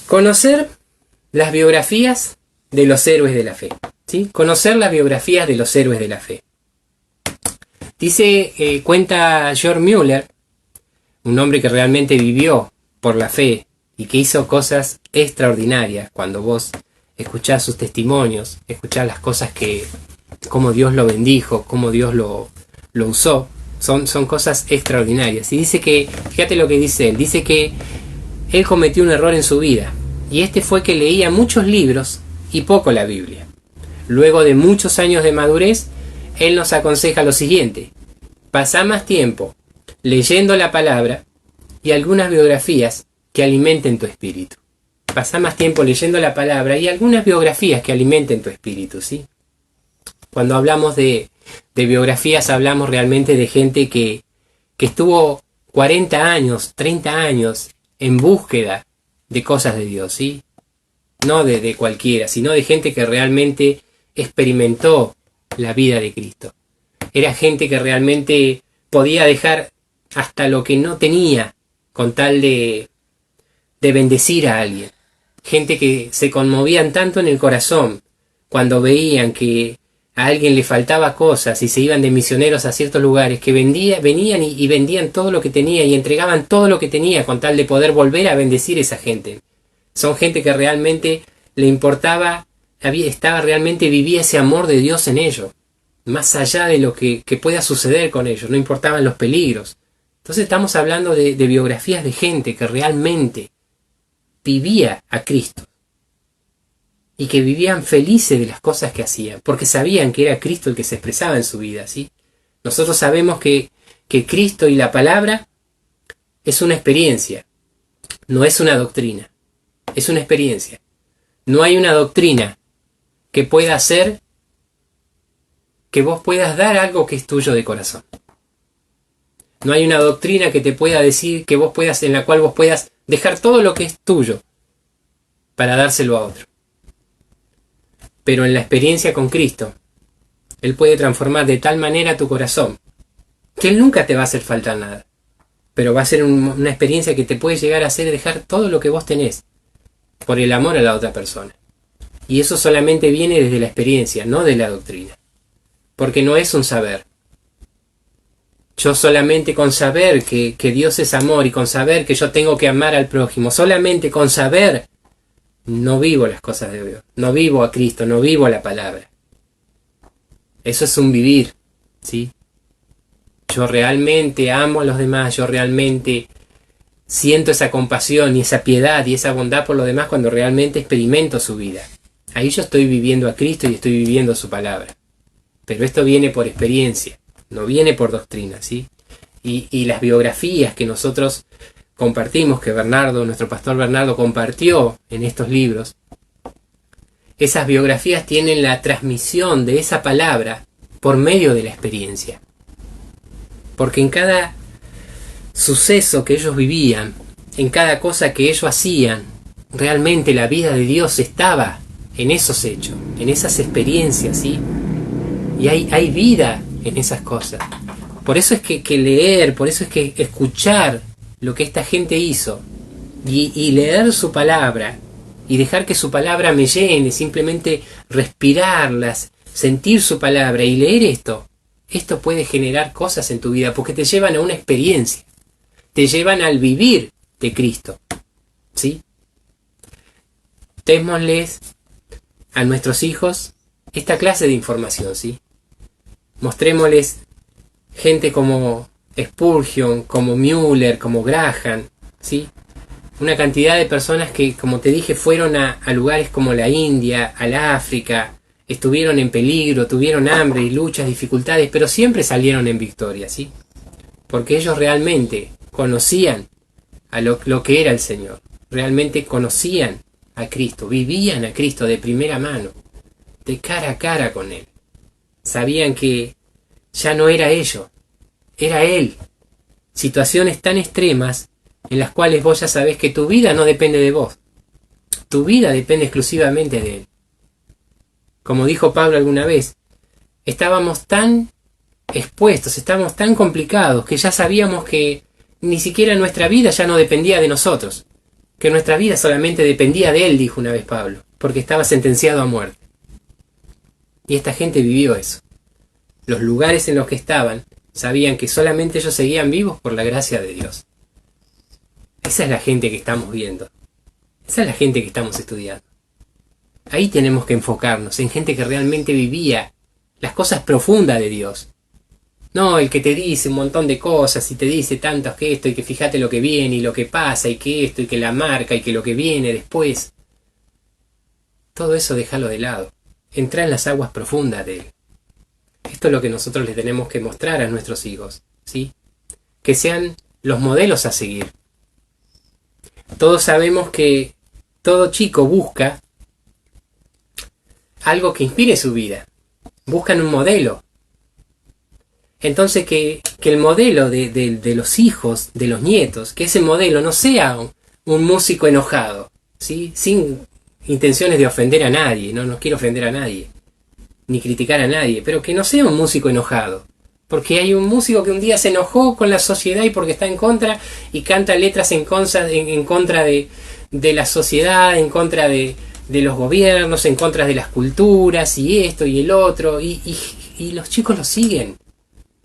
Conocer las biografías de los héroes de la fe. ¿Sí? Conocer las biografías de los héroes de la fe. Dice, cuenta George Mueller, un hombre que realmente vivió por la fe y que hizo cosas extraordinarias. Cuando vos escuchás sus testimonios, escuchás las cosas que, cómo Dios lo bendijo, cómo Dios lo usó, son cosas extraordinarias. Y dice que, fíjate lo que dice él, dice que él cometió un error en su vida, y este fue que leía muchos libros y poco la Biblia. Luego de muchos años de madurez, él nos aconseja lo siguiente: pasá más tiempo leyendo la palabra y algunas biografías que alimenten tu espíritu. Pasá más tiempo leyendo la palabra y algunas biografías que alimenten tu espíritu, ¿sí? Cuando hablamos de biografías, hablamos realmente de gente que estuvo 40 años, 30 años en búsqueda de cosas de Dios, ¿sí? No de cualquiera, sino de gente que realmente experimentó la vida de Cristo. Era gente que realmente podía dejar hasta lo que no tenía con tal de bendecir a alguien. Gente que se conmovían tanto en el corazón cuando veían que a alguien le faltaba cosas y se iban de misioneros a ciertos lugares, que venían y vendían todo lo que tenía y entregaban todo lo que tenía con tal de poder volver a bendecir a esa gente. Son gente que realmente le importaba, vivía ese amor de Dios en ellos, más allá de lo que pueda suceder con ellos, no importaban los peligros. Entonces estamos hablando de biografías de gente que realmente vivía a Cristo y que vivían felices de las cosas que hacían, porque sabían que era Cristo el que se expresaba en su vida, ¿sí? Nosotros sabemos que Cristo y la palabra es una experiencia, no es una doctrina, es una experiencia. No hay una doctrina que pueda hacer que vos puedas dar algo que es tuyo de corazón. No hay una doctrina que te pueda decir que vos puedas, en la cual vos puedas dejar todo lo que es tuyo para dárselo a otro. Pero en la experiencia con Cristo, Él puede transformar de tal manera tu corazón que Él nunca te va a hacer falta nada. Pero va a ser una experiencia que te puede llegar a hacer dejar todo lo que vos tenés por el amor a la otra persona. Y eso solamente viene desde la experiencia, no de la doctrina. Porque no es un saber. Yo solamente con saber que Dios es amor y con saber que yo tengo que amar al prójimo, solamente con saber, no vivo las cosas de Dios, no vivo a Cristo, no vivo a la palabra. Eso es un vivir, ¿sí? Yo realmente amo a los demás, yo realmente siento esa compasión y esa piedad y esa bondad por los demás cuando realmente experimento su vida. Ahí yo estoy viviendo a Cristo y estoy viviendo su palabra. Pero esto viene por experiencia, no viene por doctrina, ¿sí? Y las biografías que nosotros compartimos, que nuestro pastor Bernardo compartió en estos libros, esas biografías tienen la transmisión de esa palabra por medio de la experiencia. Porque en cada suceso que ellos vivían, en cada cosa que ellos hacían, realmente la vida de Dios estaba en esos hechos, en esas experiencias, ¿sí? Y hay vida en esas cosas. Por eso es que leer, por eso es que escuchar lo que esta gente hizo y leer su palabra y dejar que su palabra me llene, simplemente respirarlas, sentir su palabra y leer esto puede generar cosas en tu vida porque te llevan a una experiencia, te llevan al vivir de Cristo, ¿sí? Démosles a nuestros hijos esta clase de información, ¿sí? Mostrémosles gente como Spurgeon, como Mueller, como Graham, ¿sí? Una cantidad de personas que, como te dije, fueron a lugares como la India, al África, estuvieron en peligro, tuvieron hambre y luchas, dificultades, pero siempre salieron en victoria, ¿sí? Porque ellos realmente conocían a lo que era el Señor, realmente conocían a Cristo, vivían a Cristo de primera mano, de cara a cara con Él. Sabían que ya no era ellos, era Él. Situaciones tan extremas en las cuales vos ya sabés que tu vida no depende de vos. Tu vida depende exclusivamente de Él. Como dijo Pablo alguna vez, estábamos tan expuestos, estábamos tan complicados que ya sabíamos que ni siquiera nuestra vida ya no dependía de nosotros, que nuestra vida solamente dependía de Él, dijo una vez Pablo, porque estaba sentenciado a muerte. Y esta gente vivió eso. Los lugares en los que estaban sabían que solamente ellos seguían vivos por la gracia de Dios. Esa es la gente que estamos viendo. Esa es la gente que estamos estudiando. Ahí tenemos que enfocarnos, en gente que realmente vivía las cosas profundas de Dios. No el que te dice un montón de cosas y te dice tantos que esto y que fíjate lo que viene y lo que pasa y que esto y que la marca y que lo que viene después. Todo eso déjalo de lado. Entra en las aguas profundas de Él. Esto es lo que nosotros les tenemos que mostrar a nuestros hijos, ¿sí? Que sean los modelos a seguir. Todos sabemos que todo chico busca algo que inspire su vida. Buscan un modelo. Entonces que el modelo de los hijos, de los nietos, que ese modelo no sea un músico enojado, ¿sí? Sin intenciones de ofender a nadie, no quiero ofender a nadie, ni criticar a nadie, pero que no sea un músico enojado. Porque hay un músico que un día se enojó con la sociedad y porque está en contra y canta letras en contra de la sociedad, en contra de los gobiernos, en contra de las culturas y esto y el otro. Y los chicos lo siguen.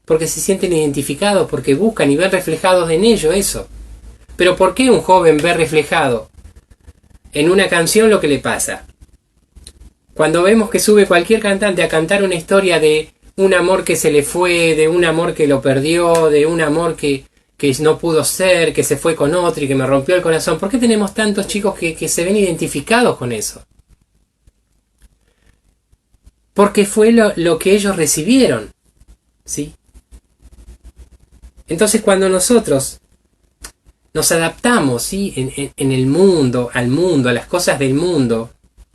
Porque se sienten identificados, porque buscan y ven reflejados en ello eso. Pero ¿por qué un joven ve reflejado en una canción lo que le pasa? Cuando vemos que sube cualquier cantante a cantar una historia de un amor que se le fue, de un amor que lo perdió, de un amor que no pudo ser, que se fue con otro y que me rompió el corazón, ¿por qué tenemos tantos chicos que se ven identificados con eso? Porque fue lo que ellos recibieron, ¿sí? Entonces cuando nosotros nos adaptamos, ¿sí? en el mundo, a las cosas del mundo,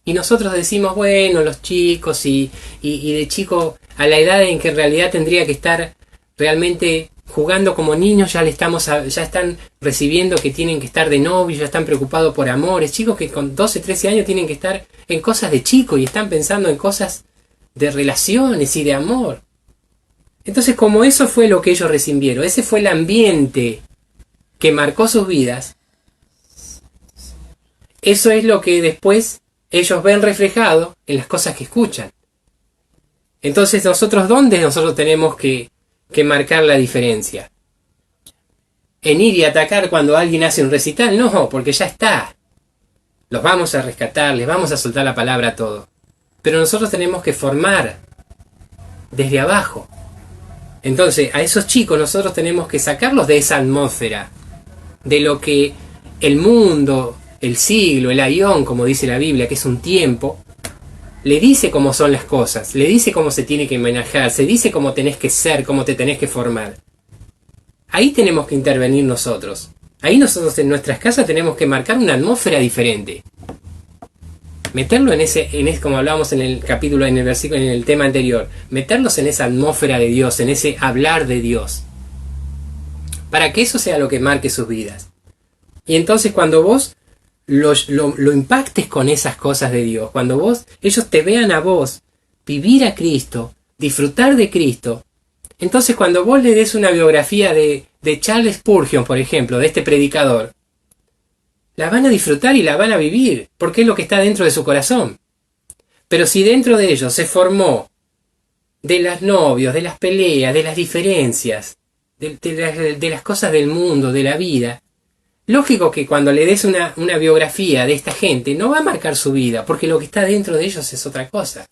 y nosotros decimos, bueno, los chicos, y de chico a la edad en que en realidad tendría que estar realmente jugando como niños, ya están recibiendo que tienen que estar de novios, ya están preocupados por amores, chicos que con 12, 13 años tienen que estar en cosas de chico y están pensando en cosas de relaciones y de amor. Entonces, como eso fue lo que ellos recibieron, ese fue el ambiente que marcó sus vidas, eso es lo que después ellos ven reflejado en las cosas que escuchan. Entonces, ¿dónde nosotros tenemos que marcar la diferencia? ¿En ir y atacar cuando alguien hace un recital? No, porque ya está. Los vamos a rescatar, les vamos a soltar la palabra a todo. Pero nosotros tenemos que formar desde abajo. Entonces, a esos chicos nosotros tenemos que sacarlos de esa atmósfera, de lo que el mundo, el siglo, el aión, como dice la Biblia, que es un tiempo, le dice cómo son las cosas, le dice cómo se tiene que manejar, se dice cómo tenés que ser, cómo te tenés que formar. Ahí tenemos que intervenir nosotros. Ahí nosotros en nuestras casas tenemos que marcar una atmósfera diferente. Meterlo en ese, como hablábamos en el capítulo, en el versículo, en el tema anterior, meterlos en esa atmósfera de Dios, en ese hablar de Dios, para que eso sea lo que marque sus vidas. Y entonces cuando vos lo impactes con esas cosas de Dios, cuando ellos te vean a vos vivir a Cristo, disfrutar de Cristo, entonces cuando vos le des una biografía de Charles Spurgeon, por ejemplo, de este predicador, la van a disfrutar y la van a vivir, porque es lo que está dentro de su corazón. Pero si dentro de ellos se formó de los novios, de las peleas, de las diferencias, de las cosas del mundo, de la vida, lógico que cuando le des una biografía de esta gente, no va a marcar su vida, porque lo que está dentro de ellos es otra cosa.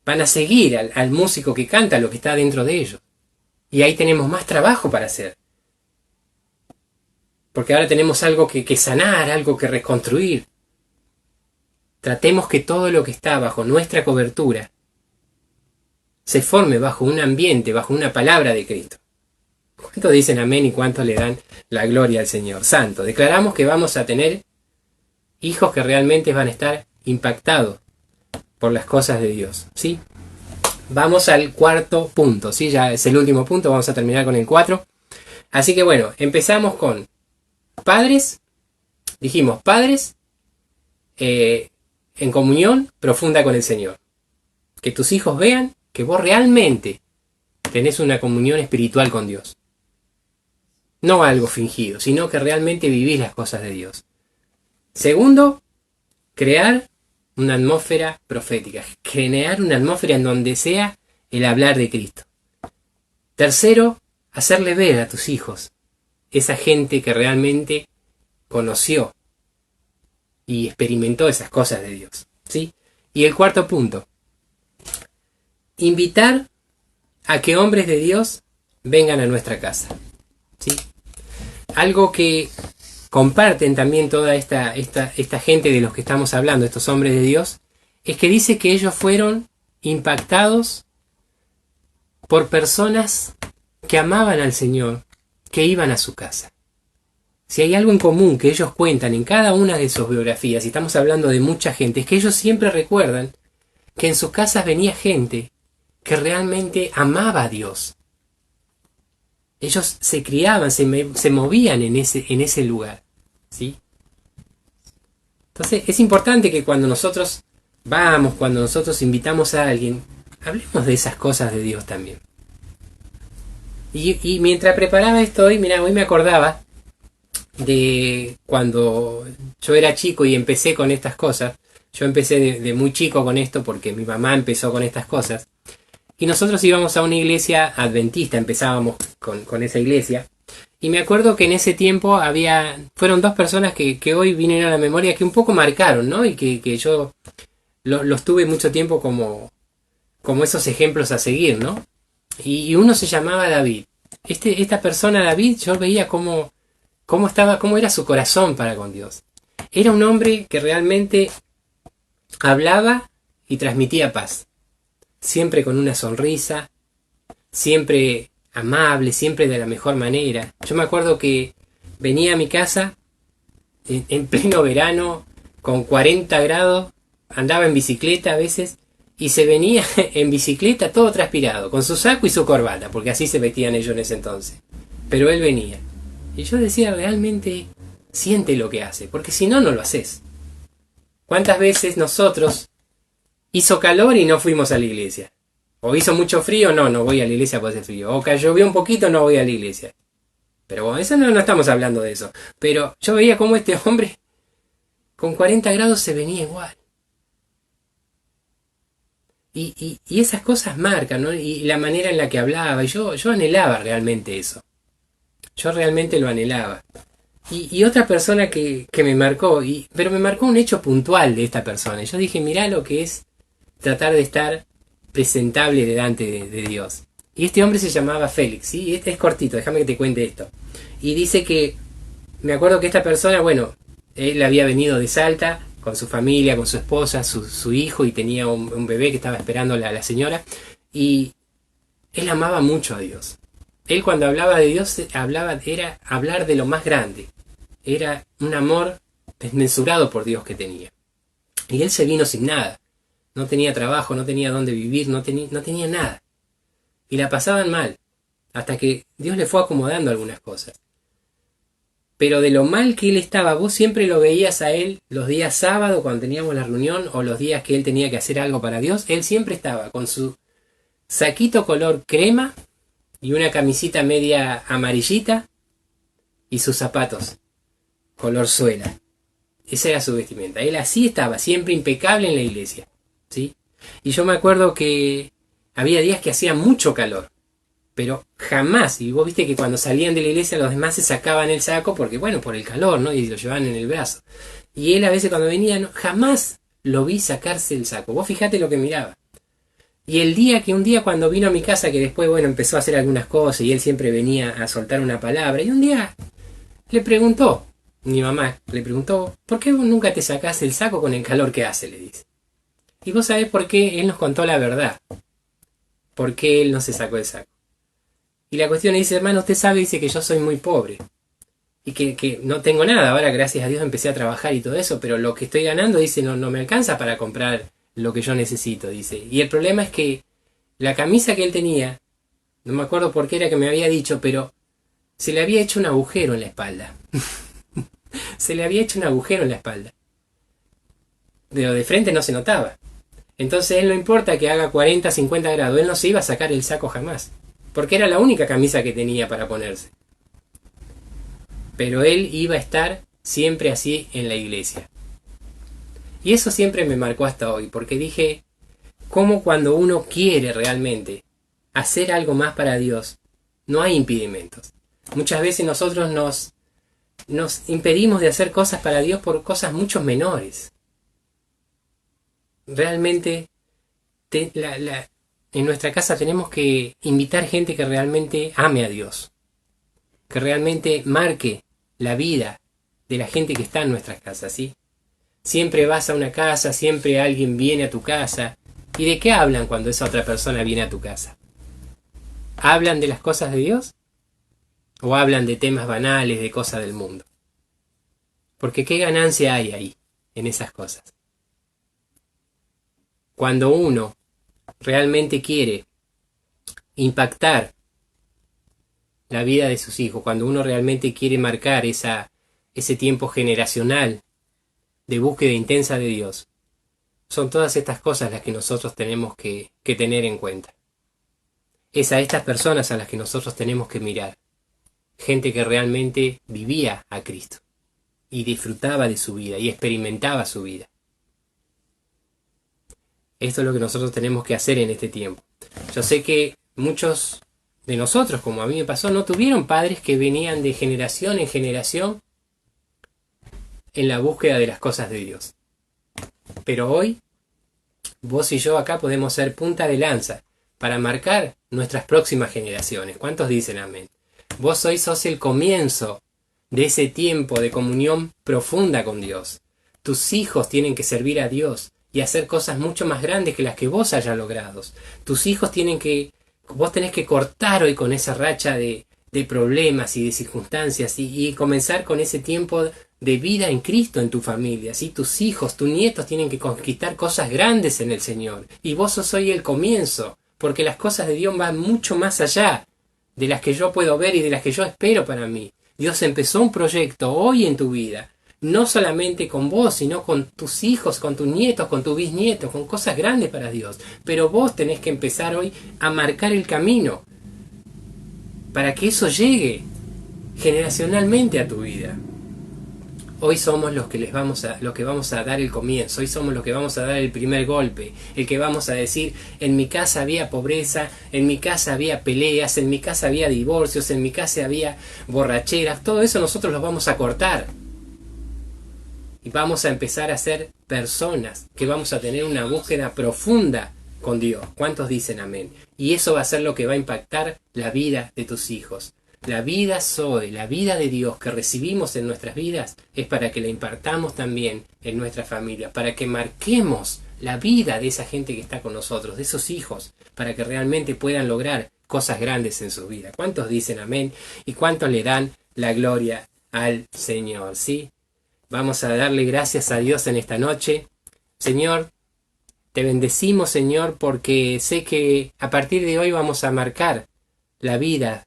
Van a seguir al músico que canta lo que está dentro de ellos. Y ahí tenemos más trabajo para hacer. Porque ahora tenemos algo que sanar, algo que reconstruir. Tratemos que todo lo que está bajo nuestra cobertura se forme bajo un ambiente, bajo una palabra de Cristo. ¿Cuántos dicen amén y cuántos le dan la gloria al Señor? Santo. Declaramos que vamos a tener hijos que realmente van a estar impactados por las cosas de Dios, ¿sí? Vamos al cuarto punto, ¿sí? Ya es el último punto, vamos a terminar con el 4. Así que bueno, empezamos con padres, dijimos padres en comunión profunda con el Señor. Que tus hijos vean que vos realmente tenés una comunión espiritual con Dios. No algo fingido, sino que realmente vivís las cosas de Dios. Segundo, crear una atmósfera profética. Crear una atmósfera en donde sea el hablar de Cristo. Tercero, hacerle ver a tus hijos esa gente que realmente conoció y experimentó esas cosas de Dios, ¿sí? Y el cuarto punto, invitar a que hombres de Dios vengan a nuestra casa, ¿sí? Algo que comparten también toda esta gente de los que estamos hablando, estos hombres de Dios, es que dice que ellos fueron impactados por personas que amaban al Señor, que iban a su casa. Si hay algo en común que ellos cuentan en cada una de sus biografías, y estamos hablando de mucha gente, es que ellos siempre recuerdan que en sus casas venía gente que realmente amaba a Dios. Ellos se criaban, se movían en ese lugar, ¿sí? Entonces es importante que cuando nosotros vamos, cuando nosotros invitamos a alguien, hablemos de esas cosas de Dios también. Y mientras preparaba esto hoy, mira, hoy me acordaba de cuando yo era chico y empecé con estas cosas. Yo empecé de muy chico con esto porque mi mamá empezó con estas cosas. Y nosotros íbamos a una iglesia adventista, empezábamos con esa iglesia. Y me acuerdo que en ese tiempo fueron dos personas que hoy vinieron a la memoria que un poco marcaron, ¿no? Y que yo los tuve mucho tiempo como esos ejemplos a seguir, ¿no? Y uno se llamaba David. Esta persona, David, yo veía cómo era su corazón para con Dios. Era un hombre que realmente hablaba y transmitía paz. Siempre con una sonrisa, siempre amable, siempre de la mejor manera. Yo me acuerdo que venía a mi casa en pleno verano, con 40 grados, andaba en bicicleta a veces, y se venía en bicicleta todo transpirado, con su saco y su corbata, porque así se vestían ellos en ese entonces. Pero él venía. Y yo decía, realmente siente lo que hace, porque si no, no lo haces. ¿Cuántas veces nosotros hizo calor y no fuimos a la iglesia? O hizo mucho frío, no voy a la iglesia por ese frío. O que llovió un poquito, no voy a la iglesia. Pero bueno, eso no estamos hablando de eso. Pero yo veía cómo este hombre con 40 grados se venía igual. Y esas cosas marcan, ¿no? Y la manera en la que hablaba. Y yo anhelaba realmente eso. Yo realmente lo anhelaba. Y otra persona que me marcó, pero me marcó un hecho puntual de esta persona. Y yo dije, mirá lo que es tratar de estar presentable delante de Dios. Y este hombre se llamaba Félix, ¿sí? Este es cortito, déjame que te cuente esto. Y dice que, me acuerdo que esta persona, bueno, él había venido de Salta con su familia, con su esposa, su hijo, y tenía un bebé que estaba esperando a la señora. Y él amaba mucho a Dios. Él cuando hablaba de Dios, era hablar de lo más grande. Era un amor desmesurado por Dios que tenía. Y él se vino sin nada. No tenía trabajo, no tenía dónde vivir, no tenía nada. Y la pasaban mal, hasta que Dios le fue acomodando algunas cosas. Pero de lo mal que él estaba, vos siempre lo veías a él los días sábados cuando teníamos la reunión, o los días que él tenía que hacer algo para Dios, él siempre estaba con su saquito color crema y una camisita media amarillita y sus zapatos color suela. Esa era su vestimenta. Él así estaba, siempre impecable en la iglesia, ¿sí? Y yo me acuerdo que había días que hacía mucho calor, pero jamás, y vos viste que cuando salían de la iglesia los demás se sacaban el saco porque, bueno, por el calor, ¿no? Y lo llevaban en el brazo. Y él a veces cuando venía, no, jamás lo vi sacarse el saco. Vos fijate lo que miraba. Y un día cuando vino a mi casa, que después, bueno, empezó a hacer algunas cosas y él siempre venía a soltar una palabra, y un día le preguntó, mi mamá le preguntó, ¿por qué vos nunca te sacás el saco con el calor que hace? Le dice. Y vos sabés por qué él nos contó la verdad. ¿Por qué él no se sacó el saco? Y la cuestión es, dice, hermano, usted sabe, dice que yo soy muy pobre. Y que no tengo nada. Ahora, gracias a Dios, empecé a trabajar y todo eso. Pero lo que estoy ganando, dice, no me alcanza para comprar lo que yo necesito, dice. Y el problema es que la camisa que él tenía, no me acuerdo por qué era que me había dicho, pero se le había hecho un agujero en la espalda. Se le había hecho un agujero en la espalda. Pero de frente no se notaba. Entonces él no importa que haga 40, 50 grados, él no se iba a sacar el saco jamás, porque era la única camisa que tenía para ponerse. Pero él iba a estar siempre así en la iglesia. Y eso siempre me marcó hasta hoy, porque dije, cómo cuando uno quiere realmente hacer algo más para Dios, no hay impedimentos. Muchas veces nosotros nos impedimos de hacer cosas para Dios por cosas mucho menores. Realmente en nuestra casa tenemos que invitar gente que realmente ame a Dios, que realmente marque la vida de la gente que está en nuestras casas, ¿sí? Siempre vas a una casa, siempre alguien viene a tu casa. ¿Y de qué hablan cuando esa otra persona viene a tu casa? ¿Hablan de las cosas de Dios? ¿O hablan de temas banales, de cosas del mundo? Porque ¿qué ganancia hay ahí, en esas cosas? Cuando uno realmente quiere impactar la vida de sus hijos, cuando uno realmente quiere marcar ese tiempo generacional de búsqueda intensa de Dios, son todas estas cosas las que nosotros tenemos que tener en cuenta. Es a estas personas a las que nosotros tenemos que mirar. Gente que realmente vivía a Cristo y disfrutaba de su vida y experimentaba su vida. Esto es lo que nosotros tenemos que hacer en este tiempo. Yo sé que muchos de nosotros, como a mí me pasó, no tuvieron padres que venían de generación en generación en la búsqueda de las cosas de Dios. Pero hoy, vos y yo acá podemos ser punta de lanza para marcar nuestras próximas generaciones. ¿Cuántos dicen amén? Vos hoy sos el comienzo de ese tiempo de comunión profunda con Dios. Tus hijos tienen que servir a Dios y hacer cosas mucho más grandes que las que vos hayas logrado. Tus hijos vos tenés que cortar hoy con esa racha de problemas y de circunstancias y comenzar con ese tiempo de vida en Cristo en tu familia. ¿Sí? Tus hijos, tus nietos tienen que conquistar cosas grandes en el Señor. Y vos sos hoy el comienzo, porque las cosas de Dios van mucho más allá de las que yo puedo ver y de las que yo espero para mí. Dios empezó un proyecto hoy en tu vida, no solamente con vos, sino con tus hijos, con tus nietos, con tus bisnietos, con cosas grandes para Dios. Pero vos tenés que empezar hoy a marcar el camino para que eso llegue generacionalmente a tu vida. Hoy somos los que vamos a dar el comienzo, hoy somos los que vamos a dar el primer golpe, el que vamos a decir, en mi casa había pobreza, en mi casa había peleas, en mi casa había divorcios, en mi casa había borracheras, todo eso nosotros los vamos a cortar. Y vamos a empezar a ser personas que vamos a tener una búsqueda profunda con Dios. ¿Cuántos dicen amén? Y eso va a ser lo que va a impactar la vida de tus hijos. La vida Zoe, la vida de Dios que recibimos en nuestras vidas es para que la impartamos también en nuestra familia, para que marquemos la vida de esa gente que está con nosotros, de esos hijos, para que realmente puedan lograr cosas grandes en su vida. ¿Cuántos dicen amén? ¿Y cuántos le dan la gloria al Señor? ¿Sí? Vamos a darle gracias a Dios en esta noche. Señor, te bendecimos, Señor, porque sé que a partir de hoy vamos a marcar la vida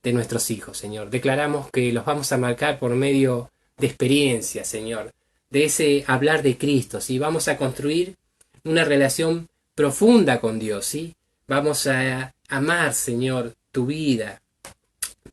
de nuestros hijos, Señor. Declaramos que los vamos a marcar por medio de experiencia, Señor, de ese hablar de Cristo, ¿sí? Vamos a construir una relación profunda con Dios, ¿sí? Vamos a amar, Señor, tu vida,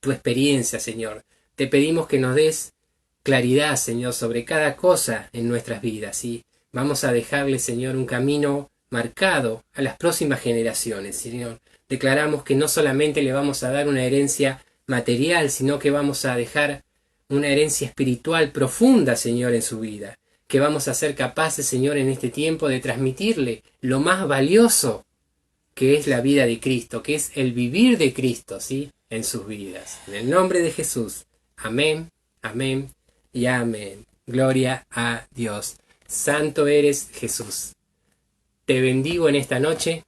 tu experiencia, Señor. Te pedimos que nos des claridad, Señor, sobre cada cosa en nuestras vidas, ¿sí? Vamos a dejarle, Señor, un camino marcado a las próximas generaciones, Señor. Declaramos que no solamente le vamos a dar una herencia material, sino que vamos a dejar una herencia espiritual profunda, Señor, en su vida. Que vamos a ser capaces, Señor, en este tiempo de transmitirle lo más valioso que es la vida de Cristo, que es el vivir de Cristo, ¿sí? En sus vidas. En el nombre de Jesús. Amén, amén y amén. Gloria a Dios. Santo eres Jesús. Te bendigo en esta noche.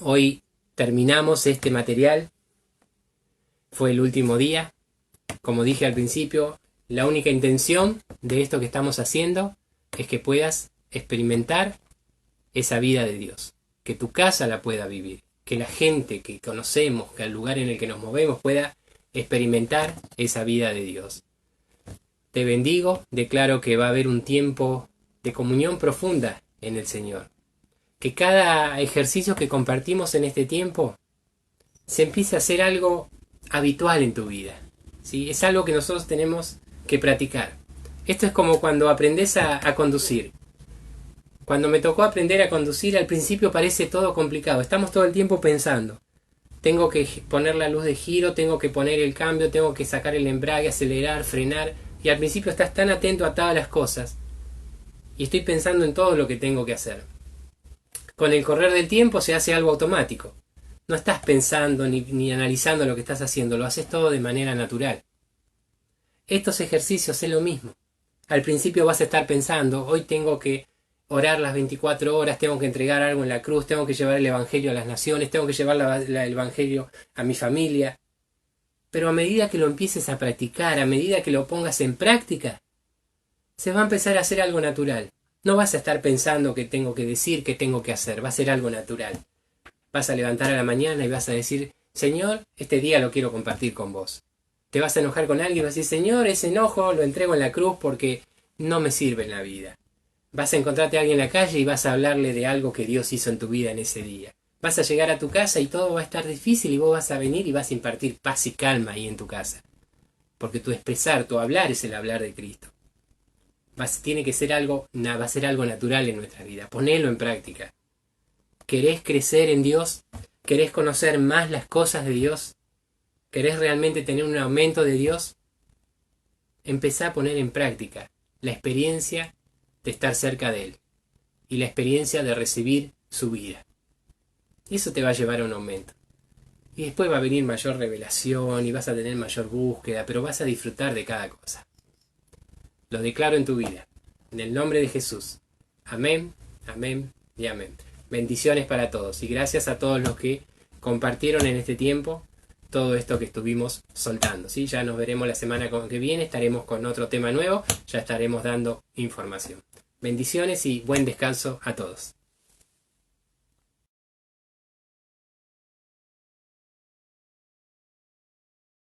Hoy terminamos este material. Fue el último día. Como dije al principio, la única intención de esto que estamos haciendo es que puedas experimentar esa vida de Dios. Que tu casa la pueda vivir. Que la gente que conocemos, que el lugar en el que nos movemos pueda experimentar esa vida de Dios. Te bendigo, declaro que va a haber un tiempo de comunión profunda en el Señor. que cada ejercicio que compartimos en este tiempo se empiece a hacer algo habitual en tu vida, ¿sí? Es algo que nosotros tenemos que practicar. Esto es como cuando aprendes a conducir. Cuando me tocó aprender a conducir, al principio parece todo complicado. Estamos todo el tiempo pensando. Tengo que poner la luz de giro, tengo que poner el cambio, tengo que sacar el embrague, acelerar, frenar. Y al principio estás tan atento a todas las cosas. Y estoy pensando en todo lo que tengo que hacer. Con el correr del tiempo se hace algo automático. No estás pensando ni analizando lo que estás haciendo, lo haces todo de manera natural. Estos ejercicios es lo mismo. Al principio vas a estar pensando, hoy tengo que orar las 24 horas, tengo que entregar algo en la cruz, tengo que llevar el Evangelio a las naciones, tengo que llevar el Evangelio a mi familia. Pero a medida que lo empieces a practicar, a medida que lo pongas en práctica, se va a empezar a hacer algo natural. No vas a estar pensando que tengo que decir, que tengo que hacer, va a ser algo natural. Vas a levantar a la mañana y vas a decir, Señor, este día lo quiero compartir con vos. Te vas a enojar con alguien y vas a decir, Señor, ese enojo lo entrego en la cruz porque no me sirve en la vida. Vas a encontrarte a alguien en la calle y vas a hablarle de algo que Dios hizo en tu vida en ese día. Vas a llegar a tu casa y todo va a estar difícil y vos vas a venir y vas a impartir paz y calma ahí en tu casa. Porque tu expresar, tu hablar es el hablar de Cristo. Tiene que ser algo, va a ser algo natural en nuestra vida. Ponelo en práctica. ¿Querés crecer en Dios? ¿Querés conocer más las cosas de Dios? ¿Querés realmente tener un aumento de Dios? Empezá a poner en práctica la experiencia de estar cerca de Él y la experiencia de recibir su vida. Y eso te va a llevar a un aumento. Y después va a venir mayor revelación y vas a tener mayor búsqueda, pero vas a disfrutar de cada cosa. Lo declaro en tu vida. En el nombre de Jesús. Amén, amén y amén. Bendiciones para todos y gracias a todos los que compartieron en este tiempo todo esto que estuvimos soltando, ¿sí? Ya nos veremos la semana que viene, estaremos con otro tema nuevo, ya estaremos dando información. Bendiciones y buen descanso a todos.